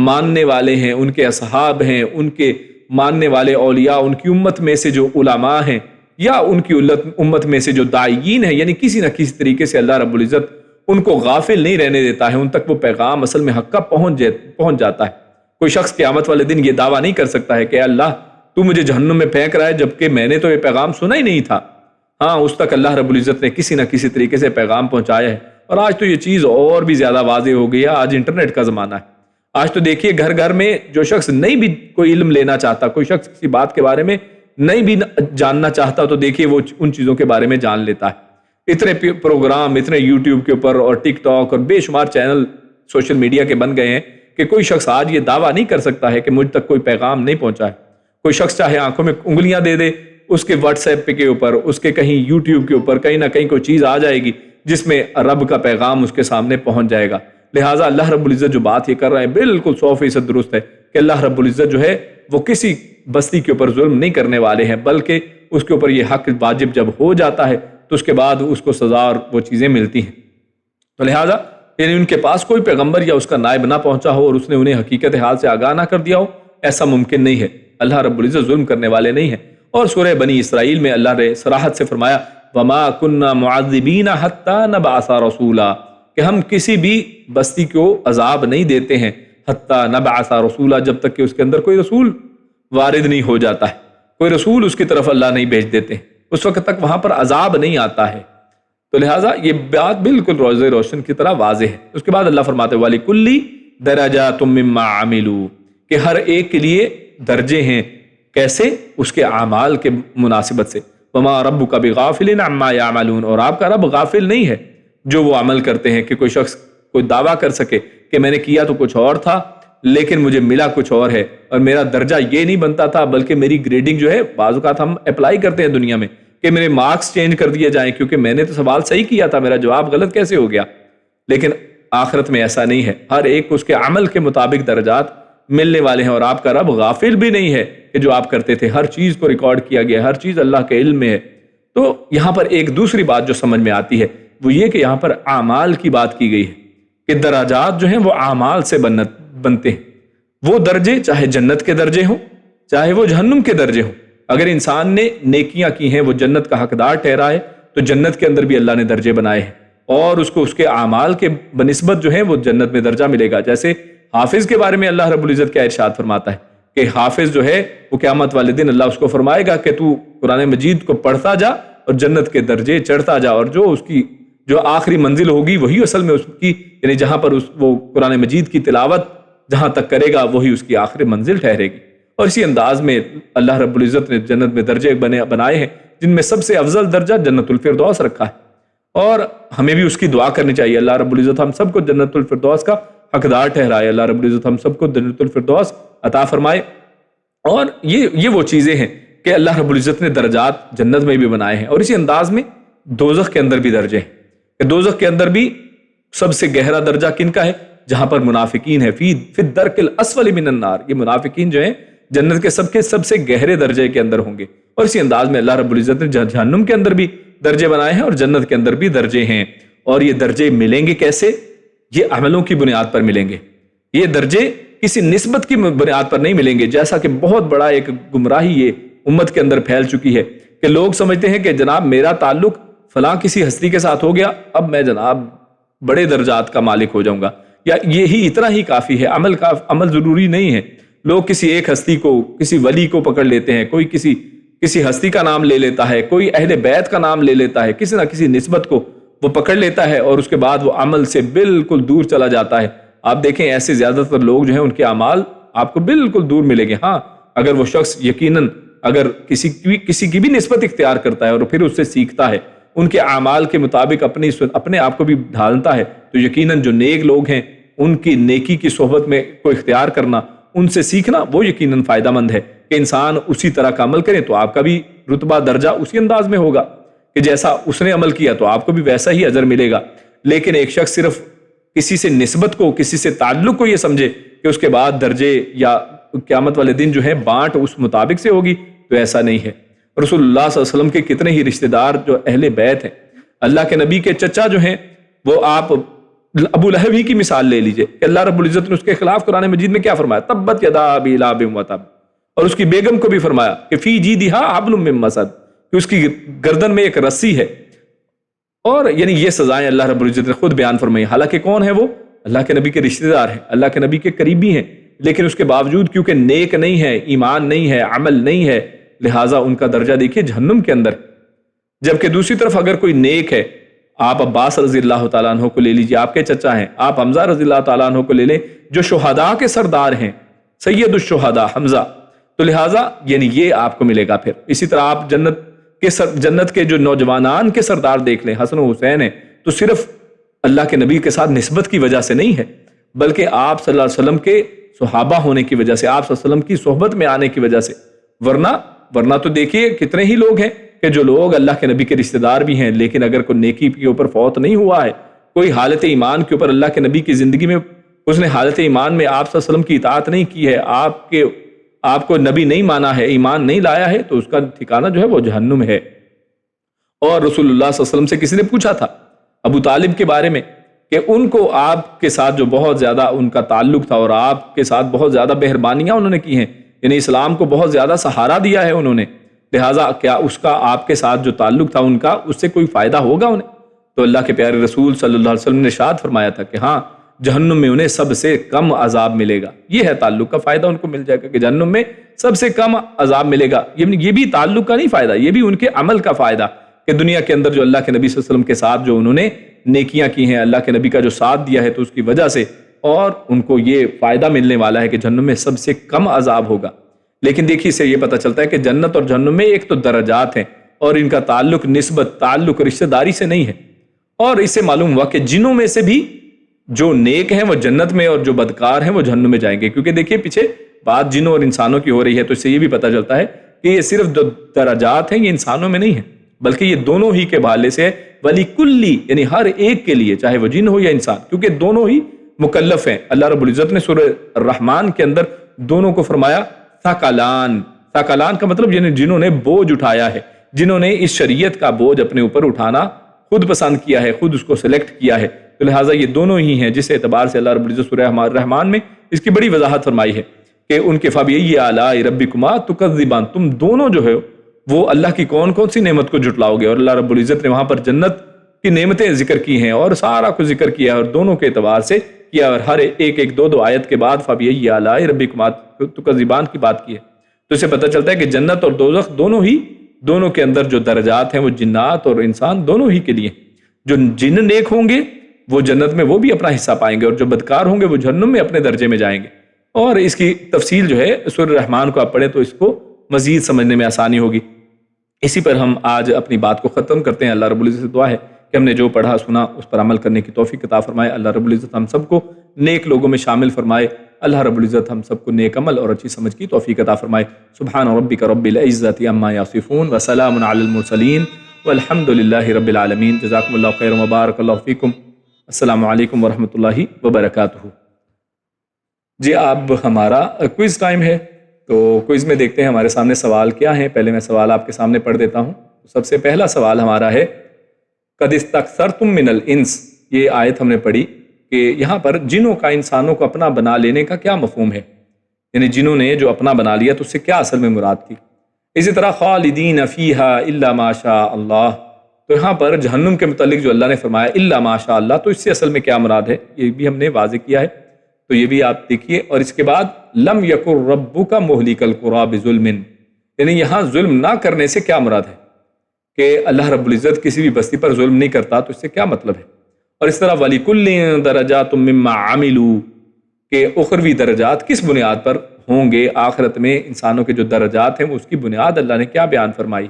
ماننے والے ہیں، ان کے اصحاب ہیں، ان کے ماننے والے اولیاء، ان کی امت میں سے جو علماء ہیں، یا ان کی امت میں سے جو داعیین ہیں، یعنی کسی نہ کسی طریقے سے اللہ رب العزت ان کو غافل نہیں رہنے دیتا ہے، ان تک وہ پیغام اصل میں حق کا پہنچ جاتا ہے۔ کوئی شخص قیامت والے دن یہ دعویٰ نہیں کر سکتا ہے کہ اے اللہ تو مجھے جہنم میں پھینک رہا ہے جبکہ میں نے تو یہ پیغام سنا ہی نہیں تھا۔ ہاں، اس تک اللہ رب العزت نے کسی نہ کسی طریقے سے پیغام پہنچایا ہے، اور آج تو یہ چیز اور بھی زیادہ واضح ہو گئی ہے، آج انٹرنیٹ کا زمانہ ہے۔ آج تو دیکھیے گھر گھر میں جو شخص نہیں بھی کوئی علم لینا چاہتا، کوئی شخص کسی بات کے بارے میں نہیں بھی جاننا چاہتا تو دیکھیے وہ ان چیزوں کے بارے میں جان لیتا ہے۔ اتنے پروگرام اتنے یوٹیوب کے اوپر اور ٹک ٹاک اور بے شمار چینل سوشل میڈیا کے بن گئے ہیں کہ کوئی شخص آج یہ دعویٰ نہیں کر سکتا ہے کہ مجھ تک کوئی پیغام نہیں پہنچا ہے۔ کوئی شخص چاہے آنکھوں میں انگلیاں دے دے، اس کے واٹس ایپ کے اوپر، اس کے کہیں یوٹیوب کے اوپر کہیں نہ کہیں کوئی چیز آ جائے گی جس میں رب کا پیغام اس کے سامنے پہنچ جائے گا۔ لہٰذا اللہ رب العزت جو بات یہ کر رہے ہیں بالکل 100% درست ہے کہ اللہ رب العزت جو ہے وہ کسی بستی کے اوپر ظلم نہیں کرنے والے ہیں، بلکہ اس کے اوپر یہ حق واجب جب ہو جاتا ہے تو اس کے بعد اس کو سزا اور وہ چیزیں ملتی ہیں۔ تو لہٰذا یعنی ان کے پاس کوئی پیغمبر یا اس کا نائب نہ پہنچا ہو اور اس نے انہیں حقیقت حال سے آگاہ نہ کر دیا ہو، ایسا ممکن نہیں ہے۔ اللہ رب العزت ظلم کرنے والے نہیں ہیں۔ اور سورہ بنی اسرائیل میں اللہ نے صراحت سے فرمایا وَمَا كُنَّا مُعَذِّبِينَ حَتَّى نَبْعَثَ رَسُولًا، کہ ہم کسی بھی بستی کو عذاب نہیں دیتے ہیں حتیٰ نبعث رسولا، جب تک کہ اس کے اندر کوئی رسول وارد نہیں ہو جاتا ہے، کوئی رسول اس کی طرف اللہ نہیں بھیج دیتے، اس وقت تک وہاں پر عذاب نہیں آتا ہے۔ تو لہٰذا یہ بات بالکل روزے روشن کی طرح واضح ہے۔ اس کے بعد اللہ فرماتے وَلِكُلِّ دَرَجَاتٌ مِّمَّا عَمِلُوا، کہ ہر ایک کے لیے درجے ہیں، کیسے؟ اس کے اعمال کے مناسبت سے۔ وَمَا رَبُّكَ بِغَافِلٍ عَمَّا يَعْمَلُونَ، اور آپ کا رب غافل نہیں ہے جو وہ عمل کرتے ہیں۔ کہ کوئی شخص کوئی دعویٰ کر سکے کہ میں نے کیا تو کچھ اور تھا لیکن مجھے ملا کچھ اور ہے، اور میرا درجہ یہ نہیں بنتا تھا، بلکہ میری گریڈنگ جو ہے بعض اوقات ہم اپلائی کرتے ہیں دنیا میں کہ میرے مارکس چینج کر دیے جائیں کیونکہ میں نے تو سوال صحیح کیا تھا، میرا جواب غلط کیسے ہو گیا؟ لیکن آخرت میں ایسا نہیں ہے، ہر ایک کو اس کے عمل کے مطابق درجات ملنے والے ہیں، اور آپ کا رب غافل بھی نہیں ہے کہ جو آپ کرتے تھے ہر چیز کو ریکارڈ کیا گیا، ہر چیز اللہ کے علم میں ہے۔ تو یہاں پر ایک دوسری بات جو سمجھ میں آتی ہے وہ یہ کہ یہاں پر اعمال کی بات کی گئی ہے کہ درجات جو ہیں وہ اعمال سے بنتے ہیں۔ وہ درجے چاہے جنت کے درجے ہوں چاہے وہ جہنم کے درجے ہوں، اگر انسان نے نیکیاں کی ہیں وہ جنت کا حقدار ٹھہرا ہے تو جنت کے اندر بھی اللہ نے درجے بنائے ہیں، اور اس کو اس کے اعمال کے بنسبت جو ہے وہ جنت میں درجہ ملے گا۔ جیسے حافظ کے بارے میں اللہ رب العزت کیا ارشاد فرماتا ہے کہ حافظ جو ہے وہ قیامت والے دن اللہ اس کو فرمائے گا کہ تو قرآن مجید کو پڑھتا جا اور جنت کے درجے چڑھتا جا، اور جو اس کی جو آخری منزل ہوگی وہی اصل میں اس کی یعنی جہاں پر وہ قرآن مجید کی تلاوت جہاں تک کرے گا وہی اس کی آخری منزل ٹھہرے گی۔ اور اسی انداز میں اللہ رب العزت نے جنت میں درجے بنائے ہیں جن میں سب سے افضل درجہ جنت الفردوس رکھا ہے، اور ہمیں بھی اس کی دعا کرنی چاہیے۔ اللہ رب العزت ہم سب کو جنت الفردوس کا حقدار ٹھہرائے، اللہ رب العزت ہم سب کو جنت الفردوس عطا فرمائے۔ اور یہ وہ چیزیں ہیں کہ اللہ رب العزت نے درجات جنت میں بھی بنائے ہیں، اور اسی انداز میں دوزخ کے اندر بھی درجے ہیں کہ دوزخ کے اندر بھی سب سے گہرا درجہ کن کا ہے؟ جہاں پر منافقین ہے، فی الدرک الاسفل من النار، یہ منافقین جو ہیں جنت کے سب سے گہرے درجے کے اندر ہوں گے۔ اور اسی انداز میں اللہ رب العزت نے جہنم کے اندر بھی درجے بنائے ہیں اور جنت کے اندر بھی درجے ہیں۔ اور یہ درجے ملیں گے کیسے؟ یہ عملوں کی بنیاد پر ملیں گے، یہ درجے کسی نسبت کی بنیاد پر نہیں ملیں گے، جیسا کہ بہت بڑا ایک گمراہی یہ امت کے اندر پھیل چکی ہے کہ لوگ سمجھتے ہیں کہ جناب میرا تعلق فلاں کسی ہستی کے ساتھ ہو گیا، اب میں جناب بڑے درجات کا مالک ہو جاؤں گا، یا یہی اتنا ہی کافی ہے، عمل ضروری نہیں ہے۔ لوگ کسی ایک ہستی کو، کسی ولی کو پکڑ لیتے ہیں، کوئی کسی ہستی کا نام لے لیتا ہے، کوئی اہل بیت کا نام لے لیتا ہے، کسی نہ کسی نسبت کو وہ پکڑ لیتا ہے اور اس کے بعد وہ عمل سے بالکل دور چلا جاتا ہے۔ آپ دیکھیں ایسے زیادہ تر لوگ جو ہیں ان کے اعمال آپ کو بالکل دور ملیں گے۔ ہاں اگر وہ شخص یقیناً اگر کسی کی بھی نسبت اختیار کرتا ہے اور پھر اس سے سیکھتا ہے، ان کے اعمال کے مطابق اپنے آپ کو بھی ڈھالتا ہے، تو یقیناً جو نیک لوگ ہیں ان کی نیکی کی صحبت میں کو اختیار کرنا، ان سے سیکھنا، وہ یقیناً فائدہ مند ہے کہ انسان اسی طرح کا عمل کرے تو آپ کا بھی رتبہ درجہ اسی انداز میں ہوگا کہ جیسا اس نے عمل کیا تو آپ کو بھی ویسا ہی اجر ملے گا۔ لیکن ایک شخص صرف کسی سے نسبت کو، کسی سے تعلق کو یہ سمجھے کہ اس کے بعد درجے یا قیامت والے دن جو ہے بانٹ اس مطابق سے ہوگی، تو ایسا نہیں ہے۔ رسول اللہ صلی اللہ علیہ وسلم کے کتنے ہی رشتہ دار جو اہل بیت ہیں، اللہ کے نبی کے چچا جو ہیں وہ آپ ابو لہب ہی کی مثال لے لیجئے کہ اللہ رب العزت نے اس کے خلاف قرآن مجید میں کیا فرمایا؟ تبت یدا ابی لہب وتب، اور اس کی بیگم کو بھی فرمایا کہ فی جیدہا حبل من مسد، کہ اس کی گردن میں ایک رسی ہے۔ اور یعنی یہ سزائیں اللہ رب العزت نے خود بیان فرمائی، حالانکہ کون ہے وہ؟ اللہ کے نبی کے رشتہ دار ہیں، اللہ کے نبی کے قریبی ہیں، لیکن اس کے باوجود کیونکہ نیک نہیں ہے، ایمان نہیں ہے، عمل نہیں ہے، لہٰذا ان کا درجہ دیکھیے جہنم کے اندر۔ جبکہ دوسری طرف اگر کوئی نیک ہے، آپ عباس رضی اللہ تعالیٰ عنہ کو لے لیجیے، آپ کے چچا ہیں، آپ حمزہ رضی اللہ تعالیٰ عنہ کو لے لیں جو شہداء کے سردار ہیں، سید الشہداء حمزہ، تو لہٰذا یعنی یہ آپ کو ملے گا۔ پھر اسی طرح آپ جنت کے جو نوجوانان کے سردار دیکھ لیں، حسن و حسین ہیں، تو صرف اللہ کے نبی کے ساتھ نسبت کی وجہ سے نہیں ہے، بلکہ آپ صلی اللہ علیہ وسلم کے صحابہ ہونے کی وجہ سے، آپ صلی اللہ علیہ وسلم کی صحبت میں آنے کی وجہ سے۔ ورنہ تو دیکھیے کتنے ہی لوگ ہیں کہ جو لوگ اللہ کے نبی کے رشتہ دار بھی ہیں، لیکن اگر کوئی نیکی کے اوپر فوت نہیں ہوا ہے، کوئی حالت ایمان کے اوپر اللہ کے نبی کی زندگی میں اس نے حالت ایمان میں آپ صلی اللہ علیہ وسلم کی اطاعت نہیں کی ہے، آپ کو نبی نہیں مانا ہے، ایمان نہیں لایا ہے، تو اس کا ٹھکانہ جو ہے وہ جہنم ہے۔ اور رسول اللہ صلی اللہ علیہ وسلم سے کسی نے پوچھا تھا ابو طالب کے بارے میں کہ ان کو آپ کے ساتھ جو بہت زیادہ ان کا تعلق تھا اور آپ کے ساتھ بہت زیادہ مہربانیاں انہوں نے کی ہیں، یعنی اسلام کو بہت زیادہ سہارا دیا ہے انہوں نے، لہٰذا کیا اس کا آپ کے ساتھ جو تعلق تھا ان کا، اس سے کوئی فائدہ ہوگا انہیں؟ تو اللہ کے پیارے رسول صلی اللہ علیہ وسلم نے ارشاد فرمایا تھا کہ ہاں، جہنم میں انہیں سب سے کم عذاب ملے گا۔ یہ ہے تعلق کا فائدہ ان کو مل جائے گا کہ جہنم میں سب سے کم عذاب ملے گا۔ یہ بھی تعلق کا نہیں فائدہ، یہ بھی ان کے عمل کا فائدہ کہ دنیا کے اندر جو اللہ کے نبی صلی اللہ علیہ وسلم کے ساتھ جو انہوں نے نیکیاں کی ہیں، اللہ کے نبی کا جو ساتھ دیا ہے، تو اس کی وجہ سے اور ان کو یہ فائدہ ملنے والا ہے کہ جہنم میں سب سے کم عذاب ہوگا۔ لیکن دیکھیے اس سے یہ پتہ چلتا ہے کہ جنت اور جہنم میں ایک تو درجات ہیں اور ان کا تعلق تعلق رشتہ داری سے نہیں ہے، اور اس سے معلوم ہوا کہ جنوں میں سے بھی جو نیک ہیں وہ جنت میں اور جو بدکار ہیں وہ جہنم میں جائیں گے، کیونکہ دیکھیے پیچھے بات جنوں اور انسانوں کی ہو رہی ہے، تو اس سے یہ بھی پتہ چلتا ہے کہ یہ صرف درجات ہیں، یہ انسانوں میں نہیں ہے، بلکہ یہ دونوں ہی کے حوالے سے وَلِكُلِّ یعنی ہر ایک کے لیے، چاہے وہ جن ہو یا انسان، کیونکہ دونوں ہی مکلف ہیں۔ اللہ رب العزت نے سورہ الرحمن کے اندر دونوں کو فرمایا ثقلان کا مطلب یعنی جنہوں نے بوجھ اٹھایا ہے، جنہوں نے اس شریعت کا بوجھ اپنے اوپر اٹھانا خود پسند کیا ہے، خود اس کو سلیکٹ کیا ہے، تو لہٰذا یہ دونوں ہی ہیں، جس اعتبار سے اللہ رب العزت سورہ الرحمن میں اس کی بڑی وضاحت فرمائی ہے کہ ان کے فَبِأَيِّ آلَاءِ رَبِّكُمَا تُكَذِّبَانِ، تم دونوں جو ہے وہ اللہ کی کون کون سی نعمت کو جھٹلاؤ گے۔ اور اللہ رب العزت نے وہاں پر جنت کی نعمتیں ذکر کی ہیں اور سارا کچھ ذکر کیا ہے، اور دونوں کے اعتبار سے کیا، اور ہر ایک دو آیت کے بعد فَبِأَيِّ آلَاءِ رَبِّكُمَا تُكَذِّبَانِ کی بات کی ہے۔ تو اس سے پتہ چلتا ہے کہ جنت اور دوزخ دونوں کے اندر جو درجات ہیں وہ جنات اور انسان دونوں ہی کے لیے۔ جو جن نیک ہوں گے وہ جنت میں وہ بھی اپنا حصہ پائیں گے، اور جو بدکار ہوں گے وہ جہنم میں اپنے درجے میں جائیں گے۔ اور اس کی تفصیل جو ہے سورہ الرحمن کو آپ پڑھیں تو اس کو مزید سمجھنے میں آسانی ہوگی۔ اسی پر ہم آج اپنی بات کو ختم کرتے ہیں۔ اللہ رب العزت سے دعا ہے کہ ہم نے جو پڑھا سنا اس پر عمل کرنے کی توفیق عطا فرمائے۔ اللہ رب العزت ہم سب کو نیک لوگوں میں شامل فرمائے۔ اللہ رب العزت ہم سب کو نیک عمل اور اچھی سمجھ کی توفیق عطا فرمائے۔ سبحان ربک رب العزت عما یصفون وسلام علی المرسلین والحمد للہ رب العالمین۔ جزاکم اللہ خیر وبارک اللہ فیکم۔ السلام علیکم ورحمۃ اللہ وبرکاتہ۔ جی اب ہمارا کوئز ٹائم ہے، تو کوئز میں دیکھتے ہیں ہمارے سامنے سوال کیا ہیں۔ پہلے میں سوال آپ کے سامنے پڑھ دیتا ہوں۔ سب سے پہلا سوال ہمارا ہے قد استکثرتم من الانس۔ یہ آیت ہم نے پڑھی کہ یہاں پر جنوں کا انسانوں کو اپنا بنا لینے کا کیا مفہوم ہے، یعنی جنہوں نے جو اپنا بنا لیا تو اس سے کیا اصل میں مراد تھی۔ اسی طرح خالدین فیہا الا ما شاء اللہ، تو یہاں پر جہنم کے متعلق جو اللہ نے فرمایا الا ما شاء اللہ، تو اس سے اصل میں کیا مراد ہے یہ بھی ہم نے واضح کیا ہے، تو یہ بھی آپ دیکھیے۔ اور اس کے بعد لم یکن ربک مہلک القری بظلم، یعنی یہاں ظلم نہ کرنے سے کیا مراد ہے کہ اللہ رب العزت کسی بھی بستی پر ظلم نہیں کرتا، تو اس سے کیا مطلب ہے۔ اور اس طرح وَلِكُلٍّ دَرَجَاتٌ مِّمَّا عَمِلُوا، کہ اخروی درجات کس بنیاد پر ہوں گے، آخرت میں انسانوں کے جو درجات ہیں وہ اس کی بنیاد اللہ نے کیا بیان فرمائی۔